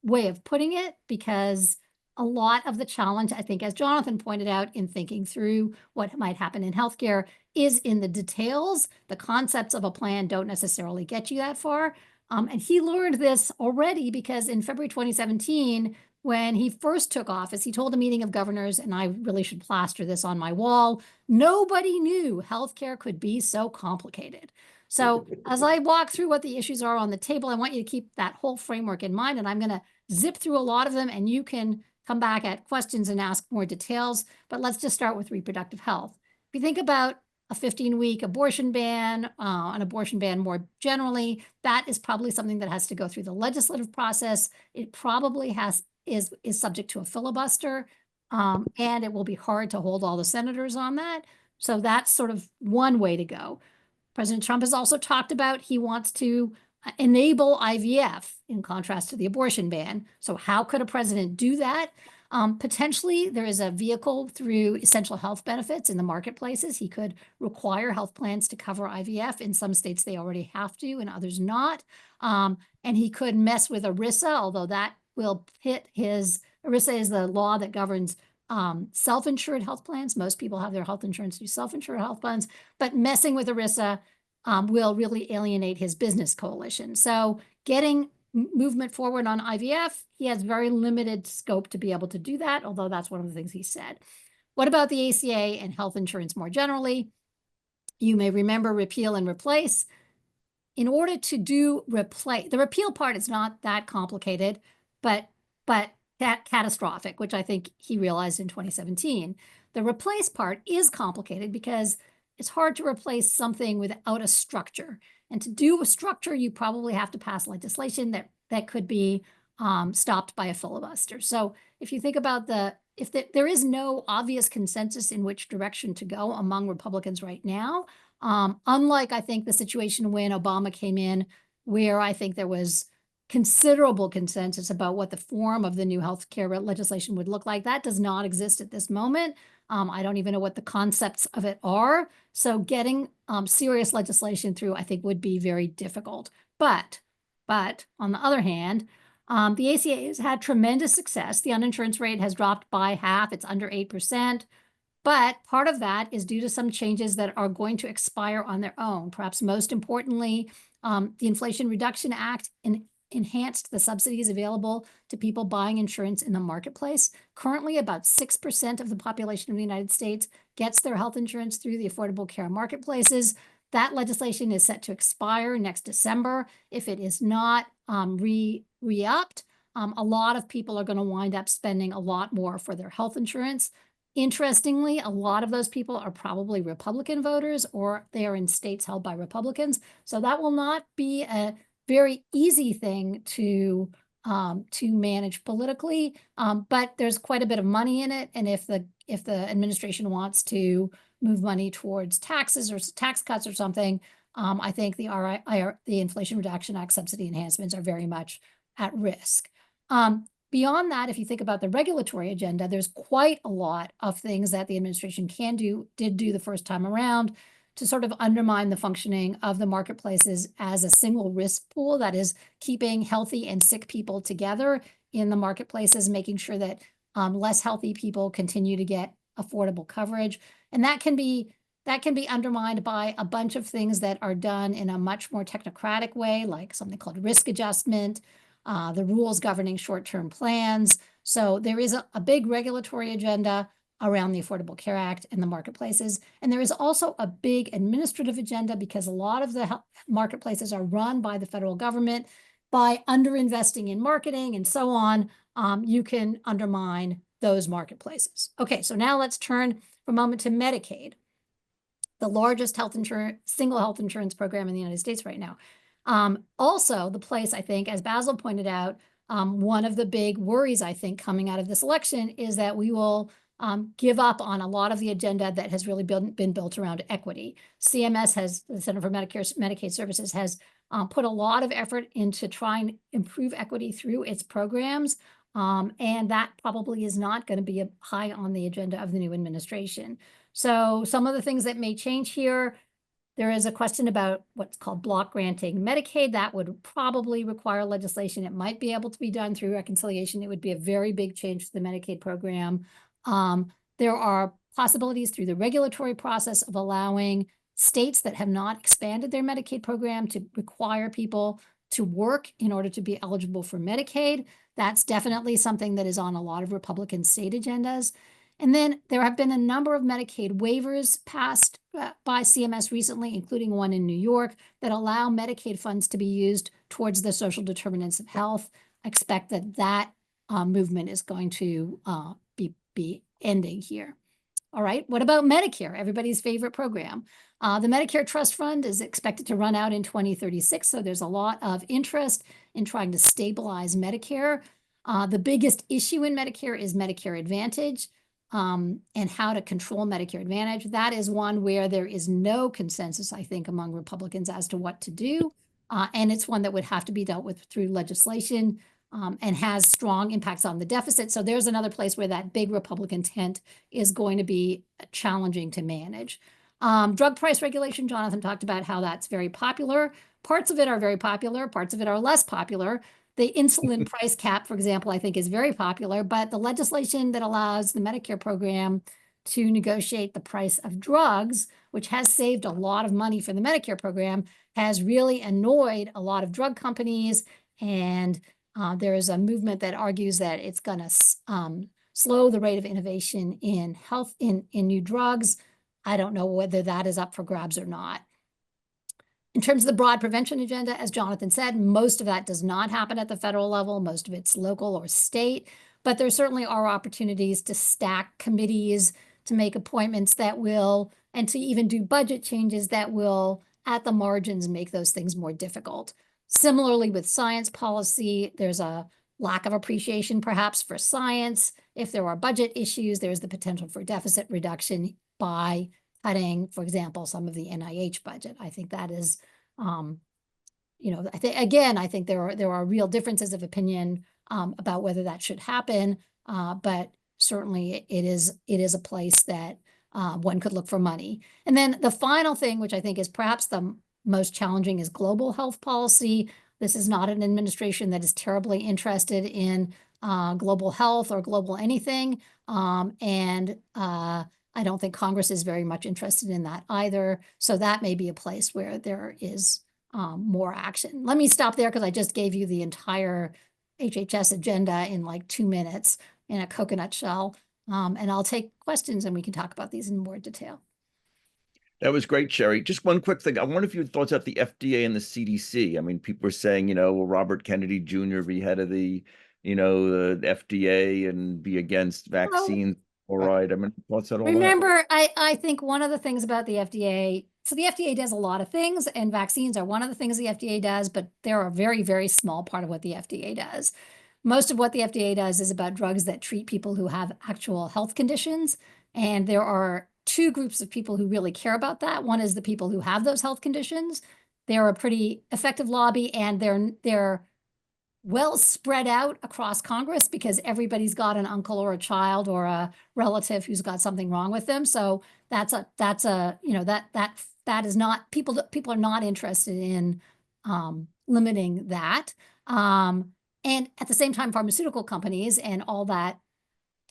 way of putting it, because a lot of the challenge, I think, as Jonathan pointed out, in thinking through what might happen in healthcare is in the details. The concepts of a plan don't necessarily get you that far. And he learned this already, because in February 2017, when he first took office, he told a meeting of governors, and I really should plaster this on my wall, nobody knew healthcare could be so complicated. So as I walk through what the issues are on the table, I want you to keep that whole framework in mind, and I'm going to zip through a lot of them, and you can come back at questions and ask more details. But let's just start with reproductive health. If you think about a 15-week abortion ban, an abortion ban more generally, that is probably something that has to go through the legislative process. It probably is subject to a filibuster. And it will be hard to hold all the senators on that. So that's sort of one way to go. President Trump has also talked about he wants to enable IVF in contrast to the abortion ban. So how could a president do that? Potentially, there is a vehicle through essential health benefits in the marketplaces. He could require health plans to cover IVF. In some states, they already have to, and others not. And he could mess with ERISA, although that will pit his, ERISA is the law that governs self-insured health plans. Most people have their health insurance through self-insured health plans, but messing with ERISA will really alienate his business coalition. So getting movement forward on IVF, he has very limited scope to be able to do that, although that's one of the things he said. What about the ACA and health insurance more generally? You may remember repeal and replace. In order to do replace, the repeal part is not that complicated, but that catastrophic, which I think he realized in 2017. The replace part is complicated because it's hard to replace something without a structure. And to do a structure, you probably have to pass legislation that could be stopped by a filibuster. So if you think about there is no obvious consensus in which direction to go among Republicans right now, unlike I think the situation when Obama came in, where I think there was considerable consensus about what the form of the new healthcare legislation would look like. That does not exist at this moment. I don't even know what the concepts of it are. So getting serious legislation through, I think, would be very difficult. But on the other hand, the ACA has had tremendous success. The uninsurance rate has dropped by half. It's under 8%. But part of that is due to some changes that are going to expire on their own. Perhaps most importantly, the Inflation Reduction Act enhanced the subsidies available to people buying insurance in the marketplace. Currently, about 6% of the population of the United States gets their health insurance through the Affordable Care marketplaces. That legislation is set to expire next December. If it is not re-upped, a lot of people are going to wind up spending a lot more for their health insurance. Interestingly, a lot of those people are probably Republican voters, or they are in states held by Republicans. So that will not be a very easy thing to manage politically, but there's quite a bit of money in it. And if the administration wants to move money towards taxes or tax cuts or something, I think the Inflation Reduction Act subsidy enhancements are very much at risk. Beyond that, if you think about the regulatory agenda, there's quite a lot of things that the administration did do the first time around to sort of undermine the functioning of the marketplaces as a single risk pool, that is keeping healthy and sick people together in the marketplaces, making sure that less healthy people continue to get affordable coverage. And that can be undermined by a bunch of things that are done in a much more technocratic way, like something called risk adjustment, the rules governing short-term plans. So there is a big regulatory agenda around the Affordable Care Act and the marketplaces. And there is also a big administrative agenda because a lot of the marketplaces are run by the federal government. By underinvesting in marketing and so on, you can undermine those marketplaces. Okay, so now let's turn for a moment to Medicaid, the largest single health insurance program in the United States right now. Also, the place, I think, as Basil pointed out, one of the big worries, I think, coming out of this election is that we will give up on a lot of the agenda that has really been built around equity. CMS the Center for Medicaid Services has put a lot of effort into trying to improve equity through its programs. And that probably is not going to be high on the agenda of the new administration. So some of the things that may change here, there is a question about what's called block granting Medicaid. That would probably require legislation. It might be able to be done through reconciliation. It would be a very big change to the Medicaid program. There are possibilities through the regulatory process of allowing states that have not expanded their Medicaid program to require people to work in order to be eligible for Medicaid. That's definitely something that is on a lot of Republican state agendas. And then there have been a number of Medicaid waivers passed by CMS recently, including one in New York, that allow Medicaid funds to be used towards the social determinants of health. I expect that movement is going to be ending here. All right, what about Medicare, everybody's favorite program? The Medicare Trust Fund is expected to run out in 2036, so there's a lot of interest in trying to stabilize Medicare. The biggest issue in Medicare is Medicare Advantage, and how to control Medicare Advantage. That is one where there is no consensus, I think, among Republicans as to what to do. And it's one that would have to be dealt with through legislation, and has strong impacts on the deficit. So there's another place where that big Republican tent is going to be challenging to manage. Drug price regulation, Jonathan talked about how that's very popular. Parts of it are very popular, parts of it are less popular. The insulin price cap, for example, I think is very popular, but the legislation that allows the Medicare program to negotiate the price of drugs, which has saved a lot of money for the Medicare program, has really annoyed a lot of drug companies. And there is a movement that argues that it's going to slow the rate of innovation in health, in new drugs. I don't know whether that is up for grabs or not. In terms of the broad prevention agenda, as Jonathan said, most of that does not happen at the federal level. Most of it's local or state, but there certainly are opportunities to stack committees, to make appointments that will, and to even do budget changes that will, at the margins, make those things more difficult. Similarly, with science policy, there's a lack of appreciation perhaps for science. If there are budget issues, there's the potential for deficit reduction by cutting, for example, some of the NIH budget. I think that is, I think there are real differences of opinion about whether that should happen, but certainly it is a place that one could look for money. And then the final thing, which I think is perhaps the most challenging, is global health policy. This is not an administration that is terribly interested in global health or global anything, and I don't think Congress is very much interested in that either. So that may be a place where there is more action. Let me stop there because I just gave you the entire HHS agenda in like 2 minutes in a coconut shell. And I'll take questions and we can talk about these in more detail. That was great, Sherry. Just one quick thing. I wonder if you had thoughts about the FDA and the CDC. I mean, people were saying, will Robert Kennedy Jr. be head of the FDA and be against vaccines? All right. I mean, thoughts on all that? Remember, I think one of the things about the FDA, so the FDA does a lot of things, and vaccines are one of the things the FDA does, but they're a very, very small part of what the FDA does. Most of what the FDA does is about drugs that treat people who have actual health conditions. And there are two groups of people who really care about that. One is the people who have those health conditions. They're a pretty effective lobby, and they're well spread out across Congress because everybody's got an uncle or a child or a relative who's got something wrong with them. So that is not, people are not interested in limiting that. And at the same time, pharmaceutical companies and all that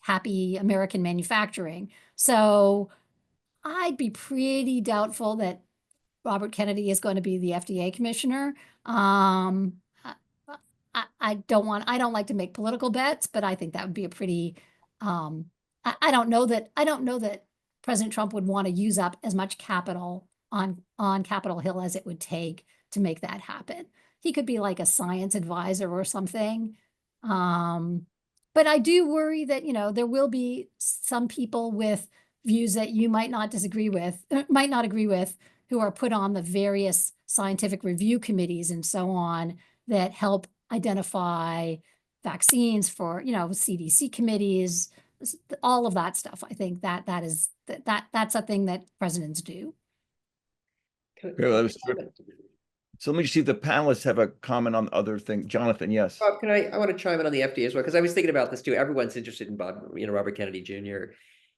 happy American manufacturing. So I'd be pretty doubtful that Robert Kennedy is going to be the FDA commissioner. I don't like to make political bets, but I think that would be a pretty, I don't know that President Trump would want to use up as much capital on Capitol Hill as it would take to make that happen. He could be like a science advisor or something. But I do worry that, there will be some people with views that you might not agree with, who are put on the various scientific review committees and so on that help identify vaccines for, CDC committees, all of that stuff. I think that's a thing that presidents do. Yeah, that was true. So let me see if the panelists have a comment on other things. Jonathan, yes. Bob, I want to chime in on the FDA as well, because I was thinking about this too. Everyone's interested in Robert Kennedy Jr.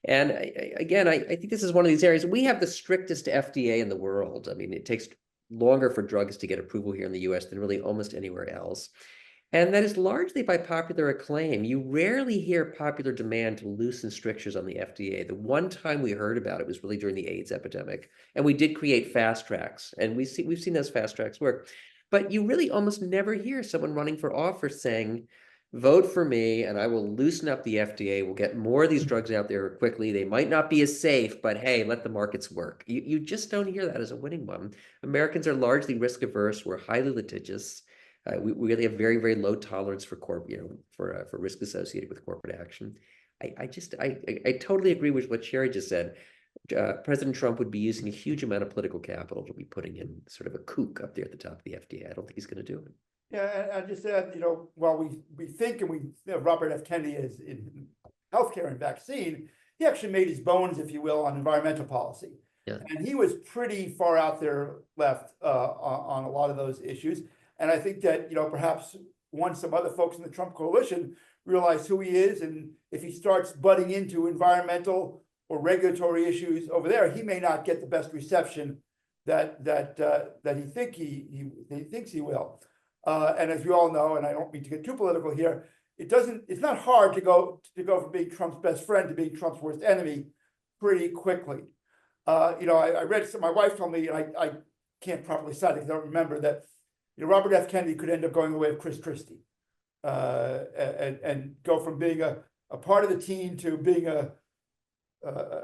And I think this is one of these areas. We have the strictest FDA in the world. I mean, it takes longer for drugs to get approval here in the US than really almost anywhere else. And that is largely by popular acclaim. You rarely hear popular demand to loosen strictures on the FDA. The one time we heard about it was really during the AIDS epidemic. And we did create fast tracks. And we've seen those fast tracks work. But you really almost never hear someone running for office saying, vote for me and I will loosen up the FDA. We'll get more of these drugs out there quickly. They might not be as safe, but hey, let the markets work. You just don't hear that as a winning one. Americans are largely risk averse. We're highly litigious. We really have very, very low tolerance for for risk associated with corporate action. I totally agree with what Sherry just said. President Trump would be using a huge amount of political capital to be putting in sort of a kook up there at the top of the FDA. I don't think he's going to do it. Yeah, and I just said, while we think and Robert F. Kennedy is in healthcare and vaccine, he actually made his bones, if you will, on environmental policy. Yeah. And he was pretty far out there left on a lot of those issues. And I think that, perhaps once some other folks in the Trump coalition realize who he is, and if he starts butting into environmental or regulatory issues over there, he may not get the best reception that he thinks he will. And as we all know, and I don't mean to get too political here, it's not hard to go from being Trump's best friend to being Trump's worst enemy pretty quickly. I read some, my wife told me, and I can't properly cite it, I don't remember that, Robert F. Kennedy could end up going the way of Chris Christie, and go from being a part of the team to being an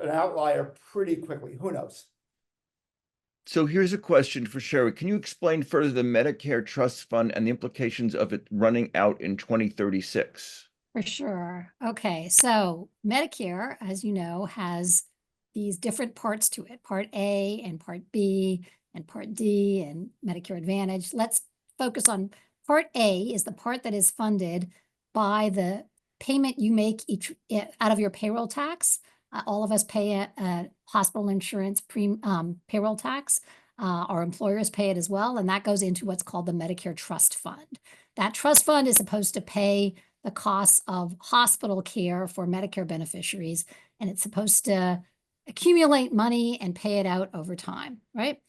outlier pretty quickly. Who knows? So here's a question for Sherry. Can you explain further the Medicare Trust Fund and the implications of it running out in 2036? For sure. Okay, so Medicare, as you know, has these different parts to it, Part A and Part B and Part D and Medicare Advantage. Let's focus on Part A is the part that is funded by the payment you make out of your payroll tax. All of us pay a hospital insurance payroll tax. Our employers pay it as well, and that goes into what's called the Medicare Trust Fund. That trust fund is supposed to pay the costs of hospital care for Medicare beneficiaries, and it's supposed to accumulate money and pay it out over time, right?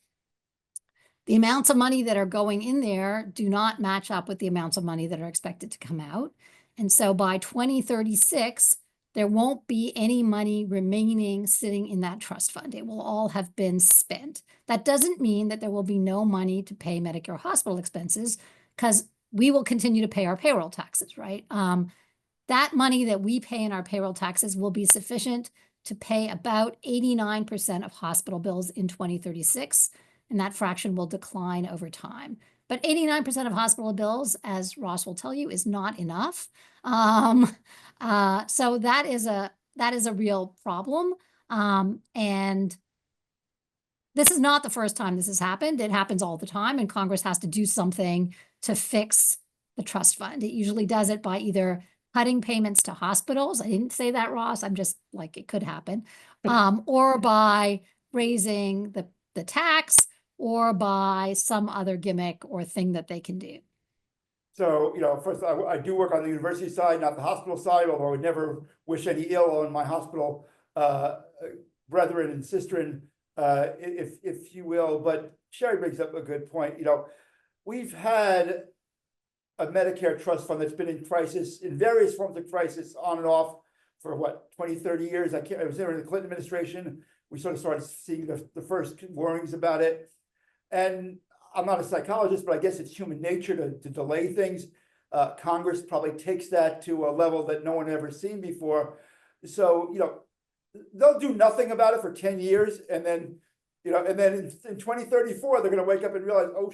The amounts of money that are going in there do not match up with the amounts of money that are expected to come out. And so by 2036, there won't be any money remaining sitting in that trust fund. It will all have been spent. That doesn't mean that there will be no money to pay Medicare hospital expenses, because we will continue to pay our payroll taxes, right? That money that we pay in our payroll taxes will be sufficient to pay about 89% of hospital bills in 2036, and that fraction will decline over time. But 89% of hospital bills, as Ross will tell you, is not enough. So that is a real problem. And this is not the first time this has happened. It happens all the time, and Congress has to do something to fix the trust fund. It usually does it by either cutting payments to hospitals. I didn't say that, Ross. I'm just like, it could happen. Or by raising the tax, or by some other gimmick or thing that they can do. So, first, I do work on the university side, not the hospital side, although I would never wish any ill on my hospital brethren and sisterin, if you will. But Sherry brings up a good point. We've had a Medicare trust fund that's been in crisis, in various forms of crisis, on and off for what, 20, 30 years. I was there in the Clinton administration. We sort of started seeing the first warnings about it. And I'm not a psychologist, but I guess it's human nature to delay things. Congress probably takes that to a level that no one ever seen before. So, they'll do nothing about it for 10 years. And then, in 2034, they're going to wake up and realize, oh,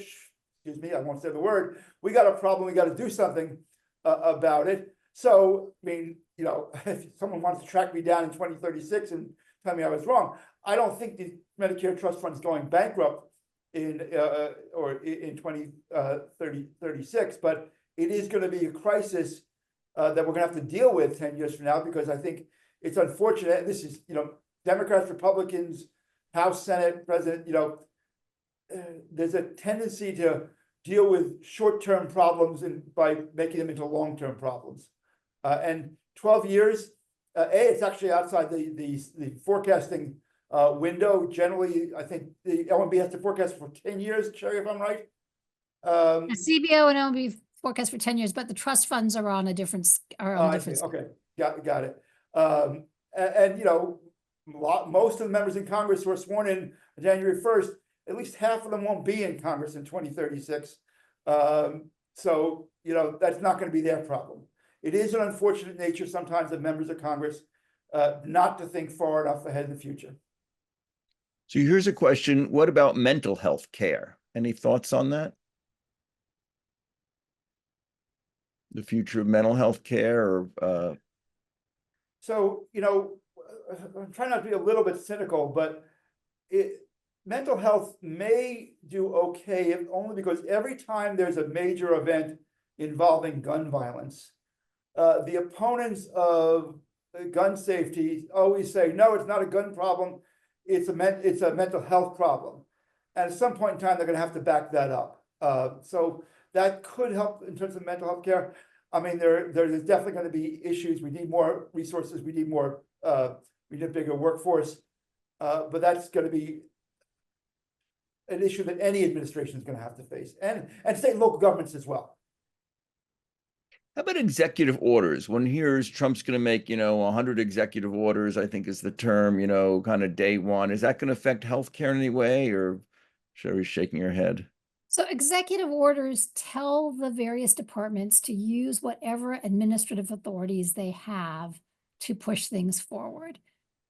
excuse me, I won't say the word. We got a problem. We got to do something about it. So, I mean, if someone wants to track me down in 2036 and tell me I was wrong, I don't think the Medicare Trust Fund is going bankrupt in 2036, but it is going to be a crisis that we're going to have to deal with 10 years from now, because I think it's unfortunate. And this is, Democrats, Republicans, House, Senate, President, there's a tendency to deal with short-term problems by making them into long-term problems. And 12 years, it's actually outside the forecasting window. Generally, I think the LMB has to forecast for 10 years, Sherry, if I'm right. The CBO and LMB forecast for 10 years, but the trust funds are on a different. Okay, got it. And most of the members in Congress who are sworn in January 1st, at least half of them won't be in Congress in 2036. So that's not going to be their problem. It is an unfortunate nature sometimes of members of Congress not to think far enough ahead in the future. So here's a question. What about mental health care? Any thoughts on that? The future of mental health care, or So, I'm trying not to be a little bit cynical, but mental health may do okay only because every time there's a major event involving gun violence, the opponents of gun safety always say, no, it's not a gun problem, it's a mental health problem. And at some point in time, they're going to have to back that up. So that could help in terms of mental health care. I mean, there's definitely going to be issues. We need more resources. We need a bigger workforce. But that's going to be an issue that any administration is going to have to face, and state and local governments as well. How about executive orders? One hears Trump's going to make, 100 executive orders, I think is the term, kind of day one. Is that going to affect healthcare in any way, or Sherry's shaking her head? So executive orders tell the various departments to use whatever administrative authorities they have to push things forward.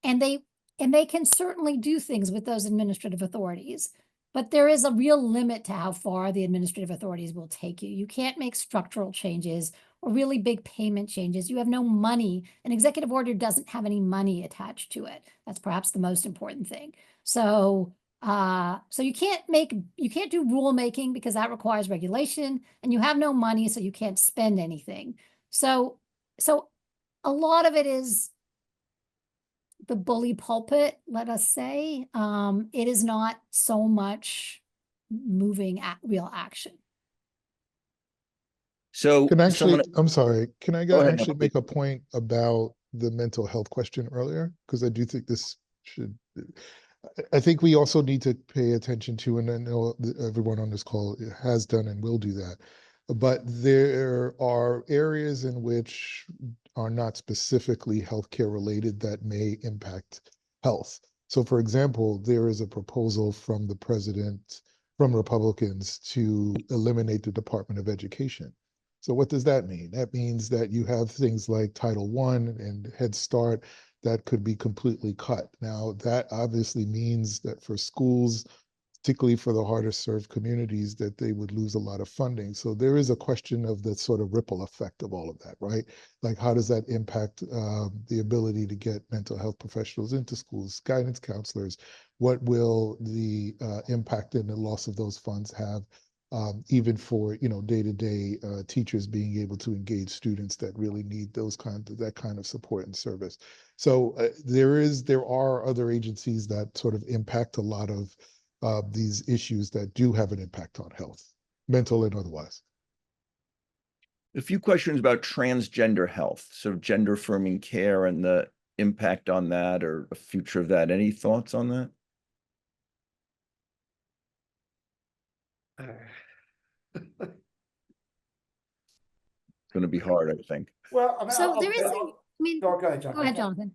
And they can certainly do things with those administrative authorities, but there is a real limit to how far the administrative authorities will take you. You can't make structural changes or really big payment changes. You have no money. An executive order doesn't have any money attached to it. That's perhaps the most important thing. So you can't do rulemaking because that requires regulation, and you have no money, so you can't spend anything. So a lot of it is the bully pulpit, let us say. It is not so much moving at real action. So I'm sorry, can I ahead, actually no, make a point about the mental health question earlier? Because I do think this should, I think we also need to pay attention to, and I know everyone on this call has done and will do that, but there are areas in which are not specifically healthcare related that may impact health. So for example, there is a proposal from the president, from Republicans, to eliminate the Department of Education. So what does that mean? That means that you have things like Title I and Head Start that could be completely cut. Now, that obviously means that for schools, particularly for the harder served communities, that they would lose a lot of funding. So there is a question of the sort of ripple effect of all of that, right? Like, how does that impact the ability to get mental health professionals into schools, guidance counselors? What will the impact and the loss of those funds have? Even for day-to-day teachers being able to engage students that really need that kind of support and service. So there are other agencies that sort of impact a lot of these issues that do have an impact on health, mental and otherwise. a few questions about transgender health, so gender affirming care and the impact on that or the future of that. Any thoughts on that? It's going to be hard, I think. Well, I mean, So there is, go ahead, John. go ahead, Jonathan.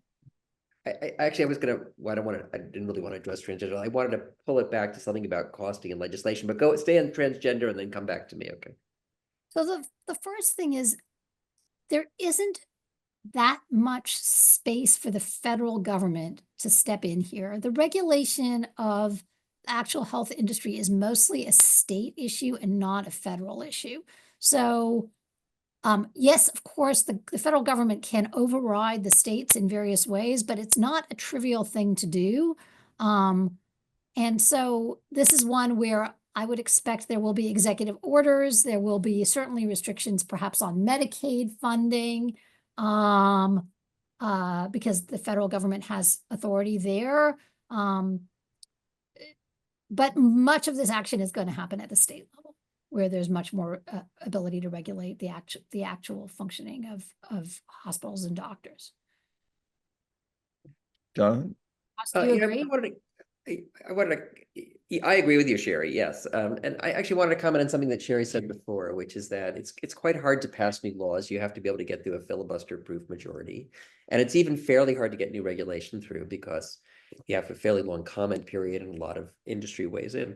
I didn't really want to address transgender. I wanted to pull it back to something about costing and legislation, but stay on transgender and then come back to me. Okay. So the first thing is, there isn't that much space for the federal government to step in here. The regulation of the actual health industry is mostly a state issue and not a federal issue. So yes, of course, the federal government can override the states in various ways, but it's not a trivial thing to do. And so this is one where I would expect there will be executive orders. There will be certainly restrictions perhaps on Medicaid funding, because the federal government has authority there. But much of this action is going to happen at the state level, where there's much more ability to regulate the actual functioning of hospitals and doctors. John? Do you agree? I agree with you, Sherry. Yes, and I actually wanted to comment on something that Sherry said before, which is that it's quite hard to pass new laws. You have to be able to get through a filibuster-proof majority, and it's even fairly hard to get new regulation through because you have a fairly long comment period and a lot of industry weighs in.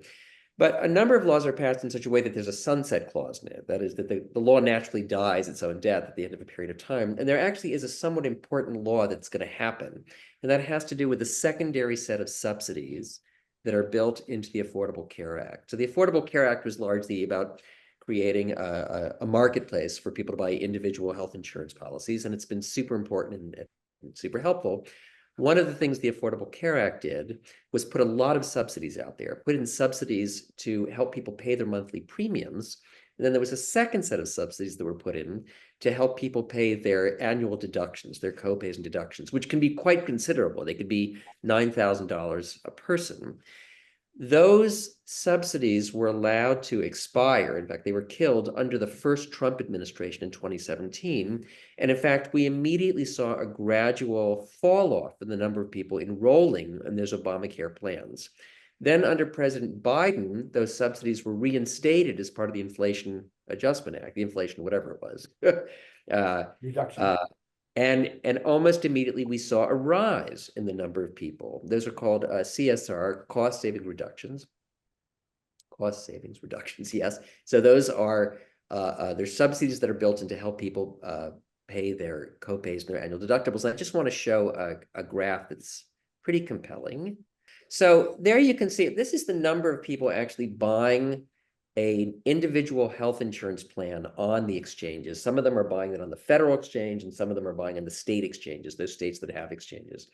But a number of laws are passed in such a way that there's a sunset clause in it. That is, that the law naturally dies its own death at the end of a period of time. And there actually is a somewhat important law that's going to happen. And that has to do with the secondary set of subsidies that are built into the Affordable Care Act. So the Affordable Care Act was largely about creating a marketplace for people to buy individual health insurance policies. And it's been super important and super helpful. One of the things the Affordable Care Act did was put a lot of subsidies out there, put in subsidies to help people pay their monthly premiums. And then there was a second set of subsidies that were put in to help people pay their annual deductions, their co-pays and deductions, which can be quite considerable. They could be $9,000 a person. Those subsidies were allowed to expire. In fact, they were killed under the first Trump administration in 2017. And in fact, we immediately saw a gradual fall off in the number of people enrolling in those Obamacare plans. Then under President Biden, those subsidies were reinstated as part of the Inflation Adjustment Act, the inflation, whatever it was. Reduction. And almost immediately we saw a rise in the number of people. Those are called CSR, cost savings reductions. Cost savings reductions, yes. So those are there's subsidies that are built in to help people pay their co-pays and their annual deductibles. And I just want to show a graph that's pretty compelling. So there you can see, this is the number of people actually buying an individual health insurance plan on the exchanges. Some of them are buying it on the federal exchange, and some of them are buying on the state exchanges, those states that have exchanges.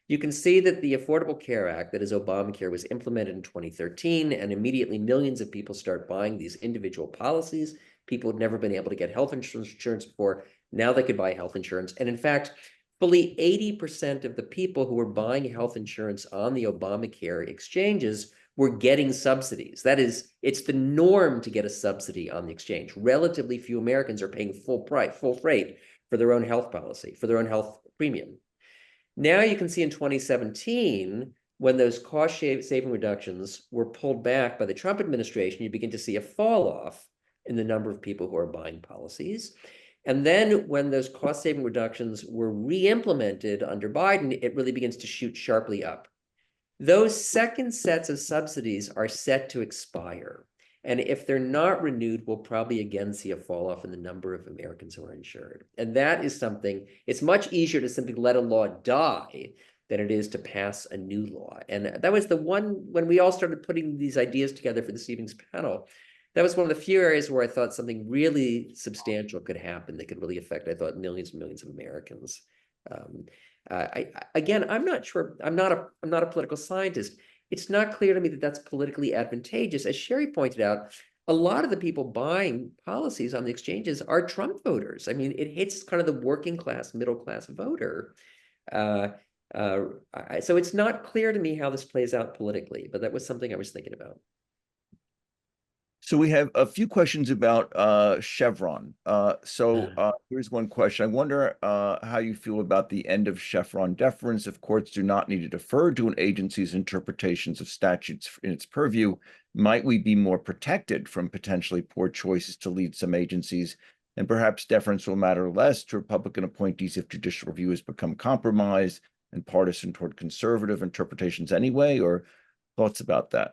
You can see that the Affordable Care Act, that is Obamacare, was implemented in 2013, and immediately millions of people start buying these individual policies. People had never been able to get health insurance before. Now they could buy health insurance. And in fact, fully 80% of the people who were buying health insurance on the Obamacare exchanges were getting subsidies. That is, it's the norm to get a subsidy on the exchange. Relatively few Americans are paying full freight for their own health policy, for their own health premium. Now you can see in 2017, when those cost-saving reductions were pulled back by the Trump administration, you begin to see a fall off in the number of people who are buying policies. And then when those cost-saving reductions were re-implemented under Biden, it really begins to shoot sharply up. Those second sets of subsidies are set to expire. And if they're not renewed, we'll probably again see a fall off in the number of Americans who are insured. And that is something, it's much easier to simply let a law die than it is to pass a new law. And that was the one, when we all started putting these ideas together for this evening's panel, that was one of the few areas where I thought something really substantial could happen that could really affect, I thought, millions and millions of Americans. Again, I'm not sure. I'm not a political scientist. It's not clear to me that that's politically advantageous. As Sherry pointed out, a lot of the people buying policies on the exchanges are Trump voters. I mean, it hits kind of the working class, middle class voter. So it's not clear to me how this plays out politically, but that was something I was thinking about. So we have a few questions about Chevron. Here's one question. I wonder how you feel about the end of Chevron deference. If courts do not need to defer to an agency's interpretations of statutes in its purview, might we be more protected from potentially poor choices to lead some agencies? And perhaps deference will matter less to Republican appointees if judicial review has become compromised and partisan toward conservative interpretations anyway, or thoughts about that?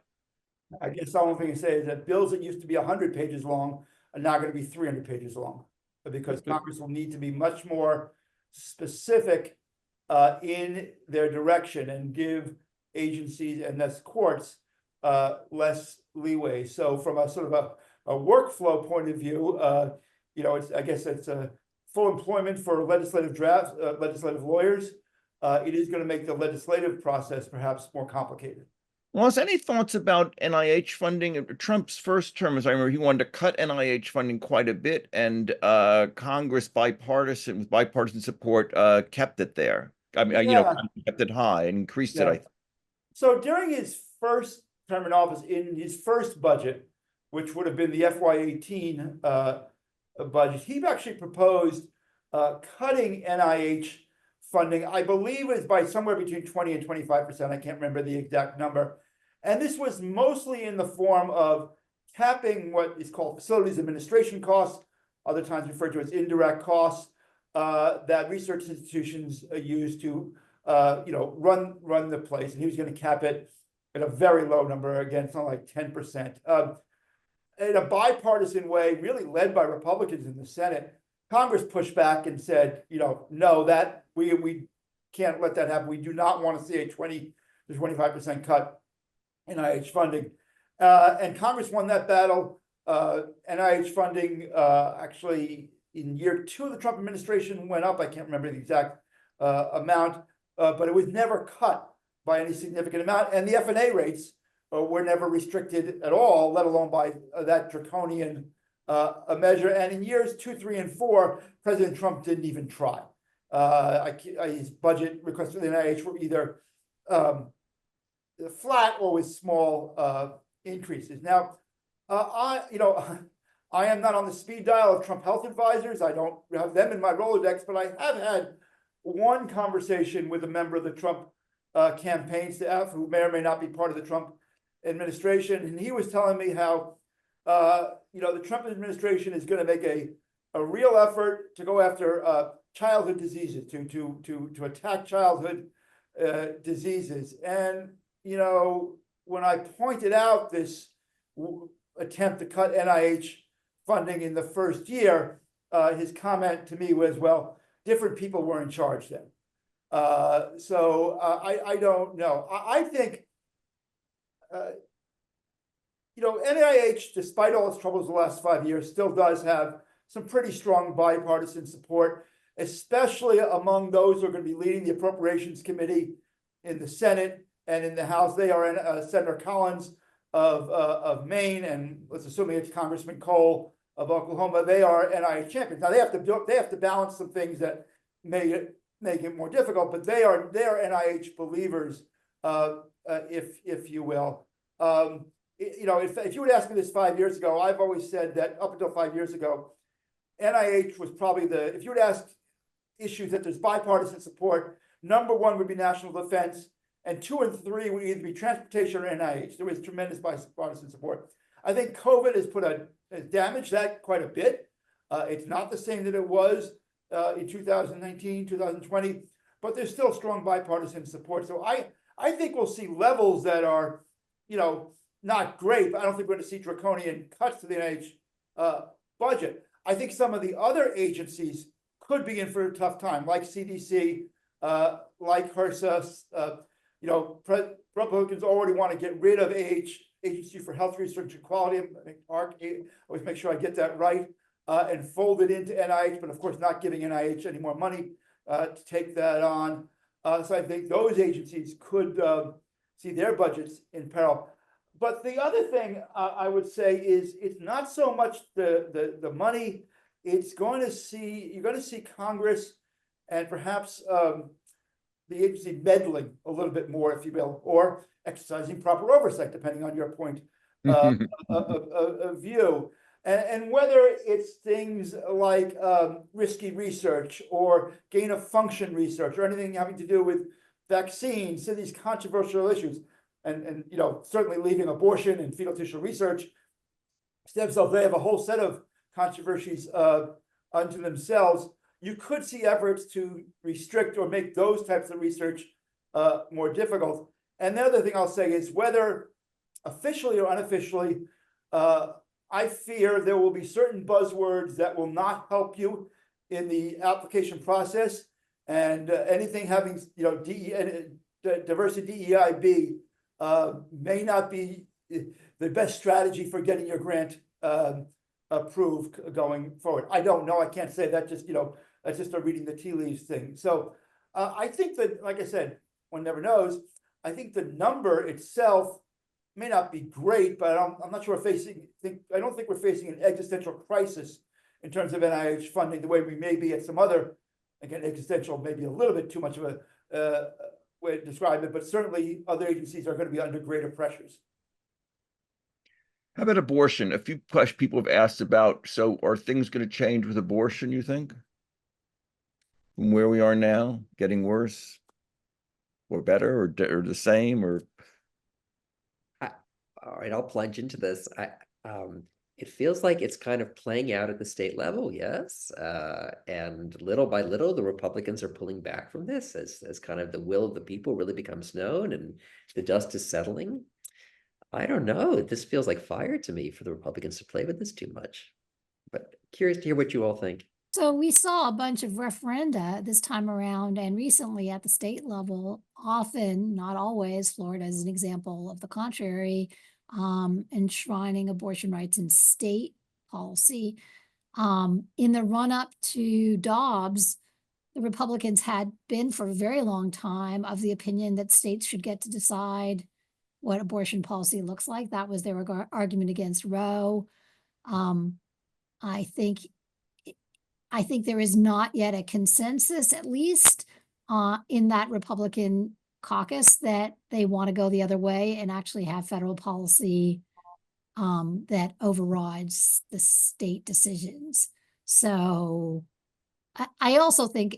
I guess the only thing to say is that bills that used to be 100 pages long are now going to be 300 pages long, because Congress will need to be much more specific in their direction and give agencies and thus courts less leeway. So from a sort of a workflow point of view, I guess it's a full employment for legislative lawyers. It is going to make the legislative process perhaps more complicated. Ross, any thoughts about NIH funding? Trump's first term, as I remember, he wanted to cut NIH funding quite a bit, and Congress, with bipartisan support, kept it there. I mean, kept it high and increased it, I think. So during his first term in office, in his first budget, which would have been the FY18 budget, he actually proposed cutting NIH funding. I believe it was by somewhere between 20 and 25%. I can't remember the exact number. And this was mostly in the form of capping what is called facilities administration costs, other times referred to as indirect costs, that research institutions use to, run the place. And he was going to cap it at a very low number. Again, something like 10%. In a bipartisan way, really led by Republicans in the Senate, Congress pushed back and said, no, that we can't let that happen. We do not want to see a 20 to 25% cut in NIH funding. And Congress won that battle. NIH funding actually in year 2 of the Trump administration went up. I can't remember the exact amount. but it was never cut by any significant amount, and the F&A rates were never restricted at all, let alone by that draconian a measure. And in years 2, 3, and 4, President Trump didn't even try. His budget requests for the NIH were either flat or with small increases. Now, I am not on the speed dial of Trump health advisors. I don't have them in my Rolodex, but I have had one conversation with a member of the Trump campaign staff who may or may not be part of the Trump administration, and he was telling me how the Trump administration is going to make a real effort to go after childhood diseases, to attack childhood diseases. And when I pointed out this attempt to cut NIH funding in the first year, his comment to me was, "Well, different people were in charge then." So I don't know. I think NIH, despite all its troubles the last 5 years, still does have some pretty strong bipartisan support, especially among those who are going to be leading the Appropriations Committee in the Senate and in the House. They are Senator Collins of Maine, and let's assume it's Congressman Cole of Oklahoma. They are NIH champions. Now they have to balance some things that make it more difficult, but they are NIH believers, if you will. If you would ask me this 5 years ago, I've always said that up until 5 years ago, NIH was probably if you would ask issues that there's bipartisan support, number 1 would be national defense, and 2 and 3 would either be transportation or NIH. There was tremendous bipartisan support. I think COVID has damaged that quite a bit. It's not the same that it was in 2019, 2020, but there's still strong bipartisan support. So I think we'll see levels that are, not great, but I don't think we're going to see draconian cuts to the NIH budget. I think some of the other agencies could be in for a tough time, like CDC, like HRSA. Republicans already want to get rid of Agency for Health Research and Quality. I think ARC, always make sure I get that right, and fold it into NIH, but of course not giving NIH any more money to take that on. So I think those agencies could see their budgets in peril. But the other thing I would say is it's not so much the money. You're going to see Congress and perhaps the agency meddling a little bit more, if you will, or exercising proper oversight, depending on your point of view. And whether it's things like risky research or gain of function research or anything having to do with vaccines, so these controversial issues. And certainly leaving abortion and fetal tissue research, stem cells, they have a whole set of controversies unto themselves. You could see efforts to restrict or make those types of research more difficult. And the other thing I'll say is, whether officially or unofficially, I fear there will be certain buzzwords that will not help you in the application process, and anything having diversity DEIB may not be the best strategy for getting your grant approved going forward. I don't know. I can't say that. That's just a reading the tea leaves thing. So I think that, like I said, one never knows. I think the number itself may not be great, but I'm not sure I don't think we're facing an existential crisis in terms of NIH funding the way we may be at some other, again, existential, maybe a little bit too much of a way to describe it, but certainly other agencies are going to be under greater pressures. How about abortion? A few questions people have asked about. So are things going to change with abortion, you think? From where we are now, getting worse or better or the same, or? All right, I'll plunge into this. It feels like it's kind of playing out at the state level, yes. And little by little, the Republicans are pulling back from this as kind of the will of the people really becomes known and the dust is settling. I don't know. This feels like fire to me for the Republicans to play with this too much. But curious to hear what you all think. So we saw a bunch of referenda this time around and recently at the state level, often, not always, Florida is an example of the contrary, enshrining abortion rights in state policy. In the run-up to Dobbs, the Republicans had been for a very long time of the opinion that states should get to decide what abortion policy looks like. That was their argument against Roe. I think there is not yet a consensus, at least in that Republican caucus, that they want to go the other way and actually have federal policy that overrides the state decisions. So I also think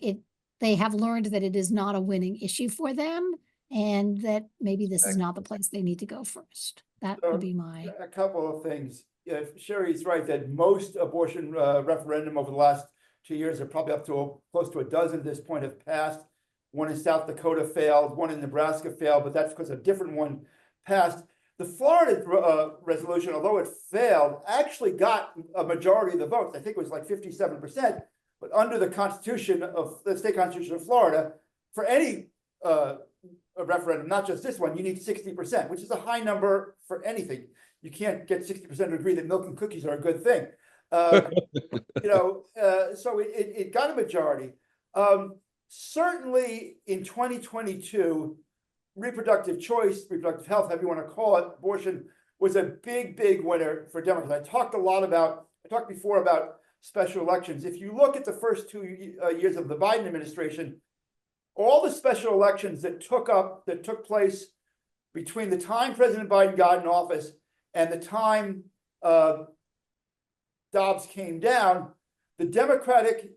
they have learned that it is not a winning issue for them, and that maybe this is not the place they need to go first. That would be my. A couple of things. Yeah, Sherry's right that most abortion referendum over the last 2 years are probably up to close to a dozen at this point have passed. One in South Dakota failed, one in Nebraska failed, but that's because a different one passed. The Florida resolution, although it failed, actually got a majority of the votes. I think it was like 57%. But under the Constitution of the state Constitution of Florida, for any referendum, not just this one, you need 60%, which is a high number for anything. You can't get 60% to agree that milk and cookies are a good thing. So it got a majority. Certainly in 2022, reproductive choice, reproductive health, however you want to call it, abortion was a big winner for Democrats. I talked before about special elections. If you look at the first 2 years of the Biden administration, all the special elections that took place between the time President Biden got in office and the time Dobbs came down, the Democratic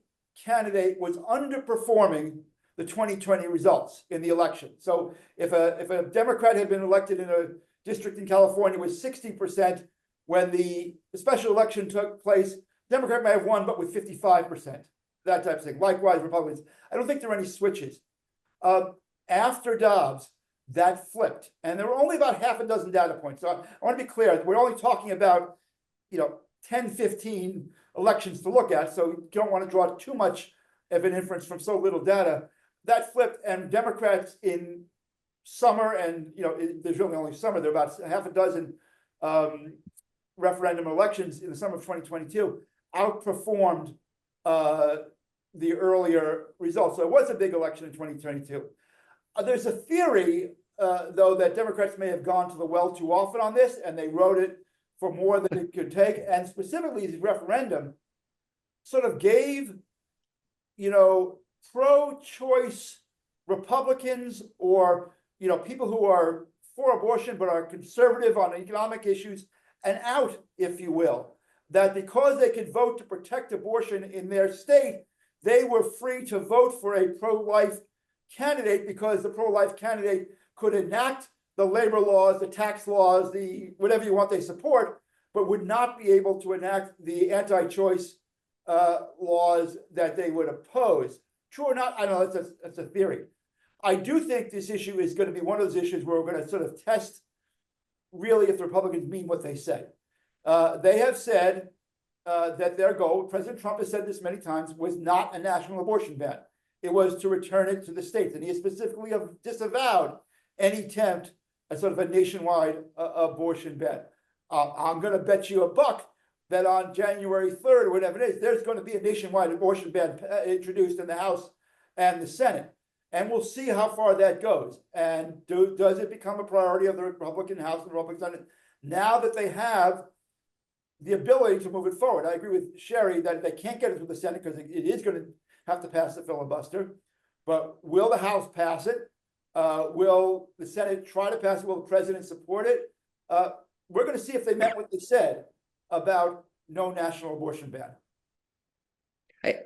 candidate was underperforming the 2020 results in the election. So if a Democrat had been elected in a district in California with 60%, when the special election took place, Democrat may have won, but with 55%, that type of thing. Likewise, Republicans. I don't think there are any switches. After Dobbs, that flipped, and there were only about half a dozen data points. So I want to be clear, we're only talking about 10, 15 elections to look at, so you don't want to draw too much of an inference from so little data. That flipped, and Democrats in summer, and there's really only summer, there are about half a dozen referendum elections in the summer of 2022 outperformed the earlier results. So it was a big election in 2022. There's a theory, though, that Democrats may have gone to the well too often on this, and they wrote it for more than it could take. And specifically, the referendum sort of gave, pro-choice Republicans or, people who are for abortion but are conservative on economic issues an out, if you will, that because they could vote to protect abortion in their state, they were free to vote for a pro-life candidate because the pro-life candidate could enact the labor laws, the tax laws, the whatever you want they support, but would not be able to enact the anti-choice laws that they would oppose. True or not, I don't know, that's a theory. I do think this issue is going to be one of those issues where we're going to sort of test really if the Republicans mean what they say. They have said that their goal, President Trump has said this many times, was not a national abortion ban. It was to return it to the states. And he has specifically disavowed any attempt at sort of a nationwide abortion ban. I'm going to bet you $1 that on January 3rd or whatever it is, there's going to be a nationwide abortion ban introduced in the House and the Senate. And we'll see how far that goes. And does it become a priority of the Republican House and the Republican Senate now that they have the ability to move it forward? I agree with Sherry that they can't get it through the Senate because it is going to have to pass the filibuster. But will the House pass it? Will the Senate try to pass it? Will the president support it? We're going to see if they meant what they said about no national abortion ban.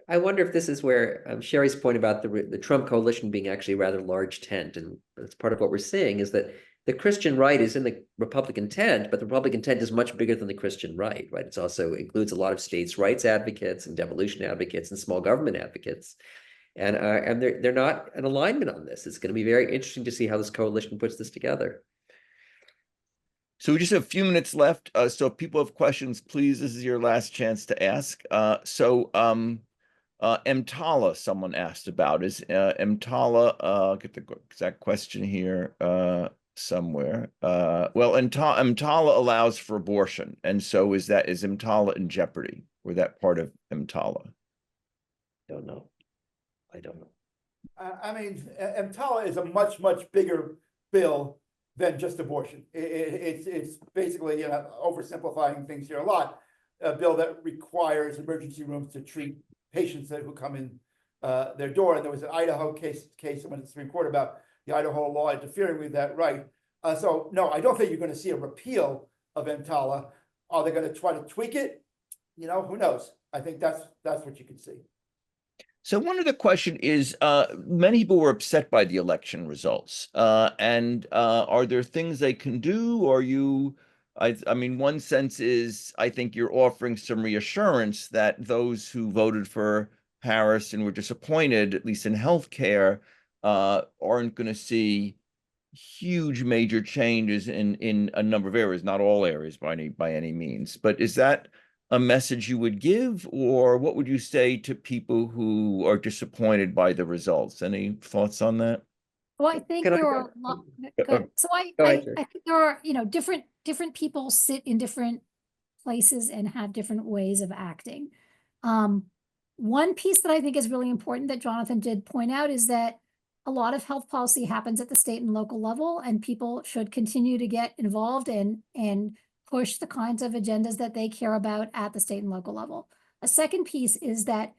I wonder if this is where Sherry's point about the Trump coalition being actually a rather large tent, and that's part of what we're seeing is that the Christian right is in the Republican tent, but the Republican tent is much bigger than the Christian right, right? It also includes a lot of states' rights advocates and devolution advocates and small government advocates. And they're not in alignment on this. It's going to be very interesting to see how this coalition puts this together. So we just have a few minutes left. So if people have questions, please, this is your last chance to ask. EMTALA, someone asked about. Is EMTALA, get the exact question here somewhere. Well, EMTALA allows for abortion. And so is EMTALA in jeopardy? Or that part of EMTALA? Don't know. I don't know. I mean, EMTALA is a much, much bigger bill than just abortion. It's basically, you know, oversimplifying things here a lot. A bill that requires emergency rooms to treat patients who come in their door. And there was an Idaho case that went to the Supreme Court about the Idaho law interfering with that right. So no, I don't think you're going to see a repeal of EMTALA. Are they going to try to tweak it? You know, who knows? I think that's what you can see. So one other question is, many people were upset by the election results. And are there things they can do? Or I mean, one sense is, I think you're offering some reassurance that those who voted for Harris and were disappointed, at least in healthcare, aren't going to see huge major changes in a number of areas, not all areas by any means. But is that a message you would give, or what would you say to people who are disappointed by the results? Any thoughts on that? Well, I think Can I there go? are a lot. Good. So Go ahead, Jerry. I think there are, you know, different people sit in different places and have different ways of acting. One piece that I think is really important that Jonathan did point out is that a lot of health policy happens at the state and local level, and people should continue to get involved and push the kinds of agendas that they care about at the state and local level. A second piece is that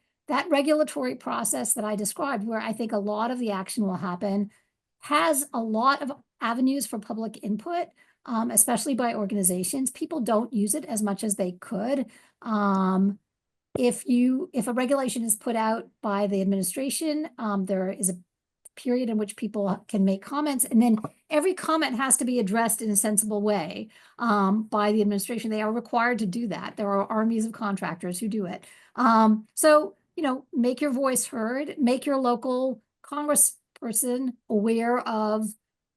regulatory process that I described, where I think a lot of the action will happen, has a lot of avenues for public input, especially by organizations. People don't use it as much as they could. If a regulation is put out by the administration, there is a period in which people can make comments, and then every comment has to be addressed in a sensible way by the administration. They are required to do that. There are armies of contractors who do it. So, you know, make your voice heard, make your local congressperson aware of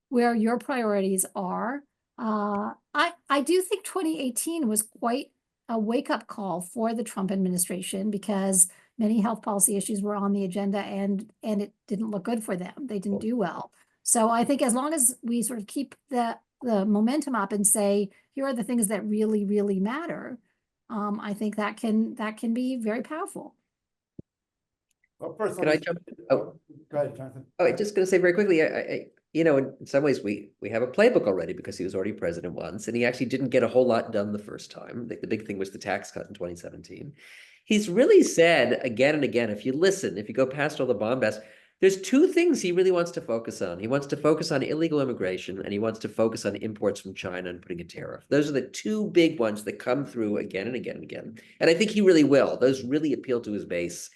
where your priorities are. I do think 2018 was quite a wake-up call for the Trump administration, because many health policy issues were on the agenda and it didn't look good for them. They didn't do well. So I think as long as we sort of keep the momentum up and say, here are the things that really, really matter, I think that can be very powerful. Well, first, Can I jump? Oh, go ahead, Jonathan. oh, I'm just going to say very quickly, you know, in some ways we have a playbook already, because he was already president once, and he actually didn't get a whole lot done the first time. The big thing was the tax cut in 2017. He's really said again and again, if you listen, if you go past all the bombast, there's two things he really wants to focus on. He wants to focus on illegal immigration, and he wants to focus on imports from China and putting a tariff. Those are the two big ones that come through again and again and again. And I think he really will. Those really appeal to his base.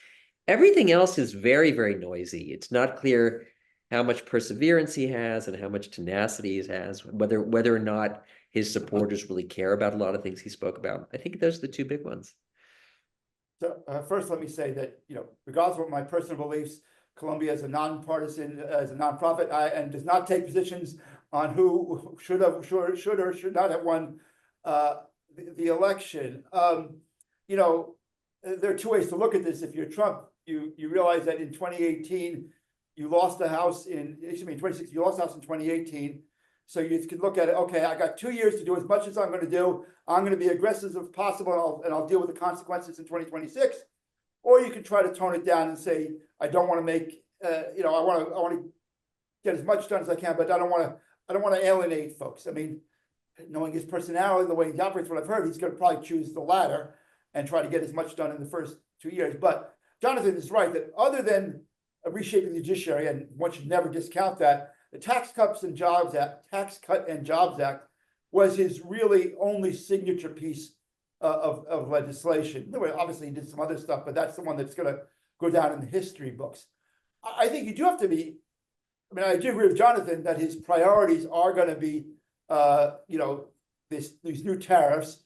Everything else is very, very noisy. It's not clear how much perseverance he has and how much tenacity he has, whether or not his supporters really care about a lot of things he spoke about. I think those are the two big ones. So first, let me say that, you know, regardless of my personal beliefs, Columbia is a nonpartisan, as a nonprofit, and does not take positions on who should or should not have won the election. You know, there are two ways to look at this. If you're Trump, you realize that in 2018, you lost the House in 2016, you lost the House in 2018. So you can look at it, okay, I got 2 years to do as much as I'm going to do. I'm going to be aggressive as possible, and I'll deal with the consequences in 2026. Or you can try to tone it down and say, I don't want to make, you know, I want to get as much done as I can, but I don't want to alienate folks. I mean, knowing his personality, the way he operates, what I've heard, he's going to probably choose the latter and try to get as much done in the first 2 years. But Jonathan is right that other than reshaping the judiciary, and one should never discount that, the Tax Cut and Jobs Act was his really only signature piece of legislation. Obviously, he did some other stuff, but that's the one that's going to go down in the history books. I think you do have to be, I mean, I do agree with Jonathan that his priorities are going to be, you know, these new tariffs,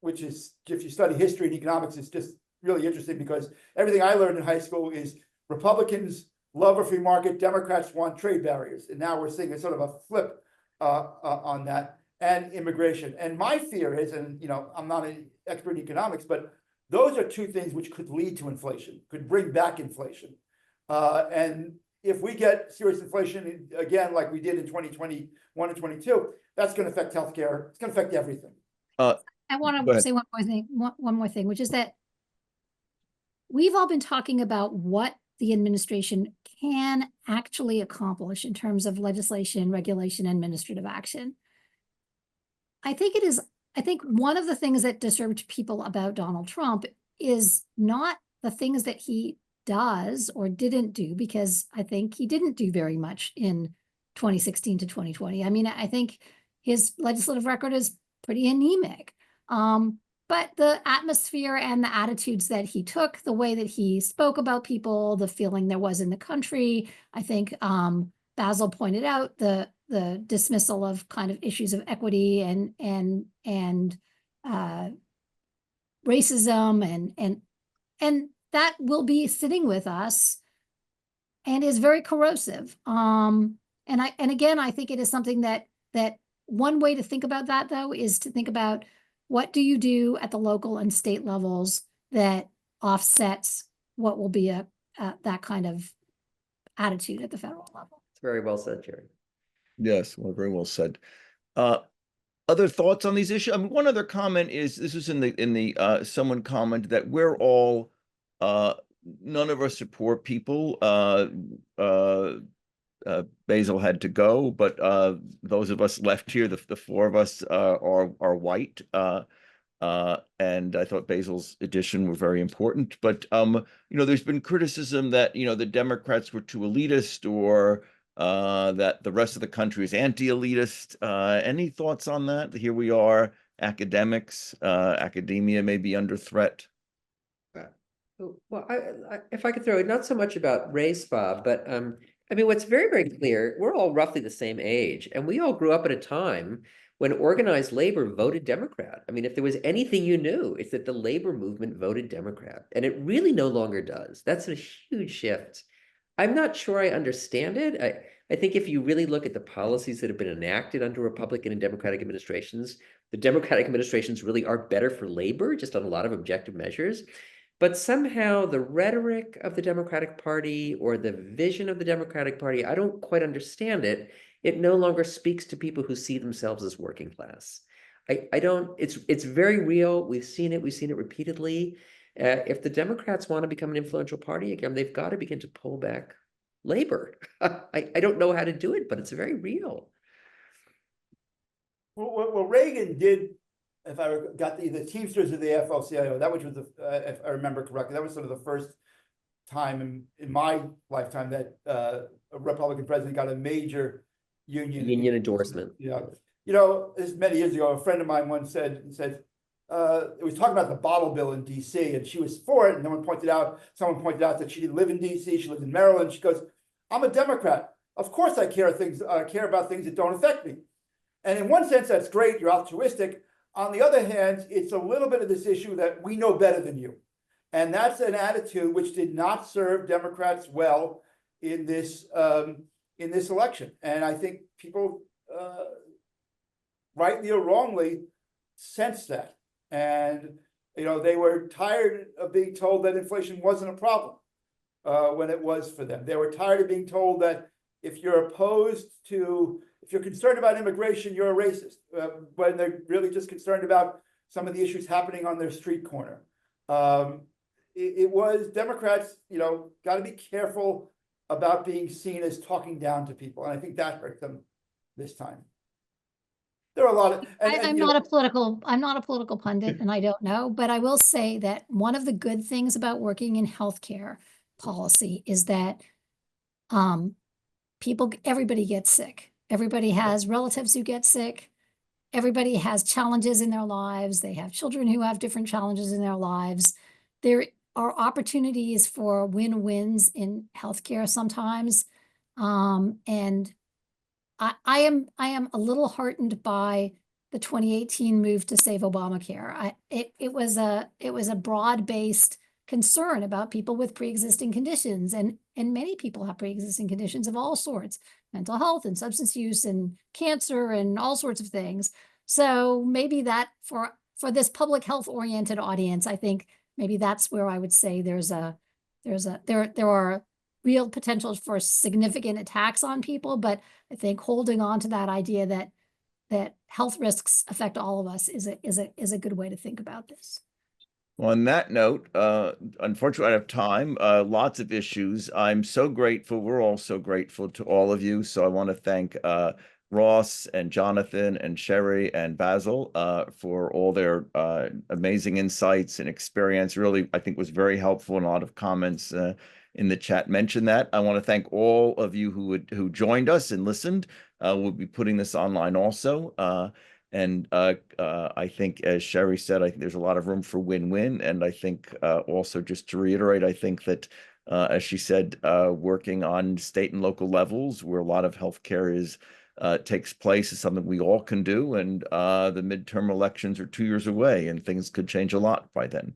which is, if you study history and economics, it's just really interesting, because everything I learned in high school is Republicans love a free market, Democrats want trade barriers. And now we're seeing a sort of a flip on that, and immigration. And my fear is, and you know, I'm not an expert in economics, but those are two things which could lead to inflation, could bring back inflation. And if we get serious inflation again, like we did in 2021 and 22, that's going to affect healthcare. It's going to affect everything. I want to say one more thing, which is that we've all been talking about what the administration can actually accomplish in terms of legislation, regulation, and administrative action. I think one of the things that disturbed people about Donald Trump is not the things that he does or didn't do, because I think he didn't do very much in 2016 to 2020. I mean, I think his legislative record is pretty anemic. But the atmosphere and the attitudes that he took, the way that he spoke about people, the feeling there was in the country, I think Basil pointed out the dismissal of kind of issues of equity and racism and that will be sitting with us and is very corrosive. And again, I think it is something that one way to think about that, though, is to think about what do you do at the local and state levels that offsets what will be that kind of attitude at the federal level. It's very well said, Jerry. Yes, well, very well said. Other thoughts on these issues? I mean, one other comment is, this was in the someone commented that we're all none of us are poor people. Basil had to go, but those of us left here, the four of us are white. And I thought Basil's addition were very important. But there's been criticism that the Democrats were too elitist, or that the rest of the country is anti-elitist. Any thoughts on that? Here we are, academics, academia may be under threat. Well, if I could throw it, not so much about race, Bob, but I mean, what's very, very clear, we're all roughly the same age, and we all grew up at a time when organized labor voted Democrat. I mean, if there was anything you knew, it's that the labor movement voted Democrat, and it really no longer does. That's a huge shift. I'm not sure I understand it. I think if you really look at the policies that have been enacted under Republican and Democratic administrations, the Democratic administrations really are better for labor, just on a lot of objective measures. But somehow the rhetoric of the Democratic Party or the vision of the Democratic Party, I don't quite understand it. It no longer speaks to people who see themselves as working class. It's very real. We've seen it repeatedly. If the Democrats want to become an influential party again, they've got to begin to pull back labor. I don't know how to do it, but it's very real. Well, Reagan did, if I got the Teamsters of the AFL-CIO, that which was if I remember correctly, that was sort of the first time in my lifetime that a Republican president got a major union endorsement. Yeah, this many years ago, a friend of mine once said it was talking about the bottle bill in DC, and she was for it, and someone pointed out that she didn't live in DC, she lived in Maryland. She goes, "I'm a Democrat. Of course I care about things that don't affect me." And in one sense, that's great. You're altruistic. On the other hand, it's a little bit of this issue that we know better than you. And that's an attitude which did not serve Democrats well in this election. And I think people, rightly or wrongly, sense that. And, they were tired of being told that inflation wasn't a problem when it was for them. They were tired of being told that if you're concerned about immigration, you're a racist, when they're really just concerned about some of the issues happening on their street corner. It was Democrats, got to be careful about being seen as talking down to people. And I think that hurt them this time. There are a lot of, I'm not a political pundit, and I don't know, but I will say that one of the good things about working in healthcare policy is that everybody gets sick. Everybody has relatives who get sick. Everybody has challenges in their lives. They have children who have different challenges in their lives. There are opportunities for win-wins in healthcare sometimes. And I am a little heartened by the 2018 move to save Obamacare. It was a broad-based concern about people with pre-existing conditions, and many people have pre-existing conditions of all sorts, mental health and substance use and cancer and all sorts of things. So maybe that for this public health oriented audience, I think maybe that's where I would say there are real potentials for significant attacks on people, but I think holding on to that idea that health risks affect all of us is a good way to think about this. On that note, unfortunately, I don't have time. Lots of issues. I'm so grateful. We're all so grateful to all of you. So I want to thank Ross and Jonathan and Sherry and Basil for all their amazing insights and experience. Really, I think was very helpful, and a lot of comments in the chat mentioned that. I want to thank all of you who joined us and listened. We'll be putting this online also. And I think, as Sherry said, I think there's a lot of room for win-win. And I think also, just to reiterate, I think that, as she said, working on state and local levels where a lot of healthcare takes place is something we all can do. And the midterm elections are 2 years away, and things could change a lot by then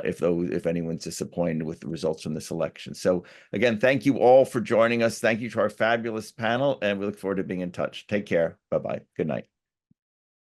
if anyone's disappointed with the results from this election. So again, thank you all for joining us. Thank you to our fabulous panel, and we look forward to being in touch. Take care. Bye-bye. Good night.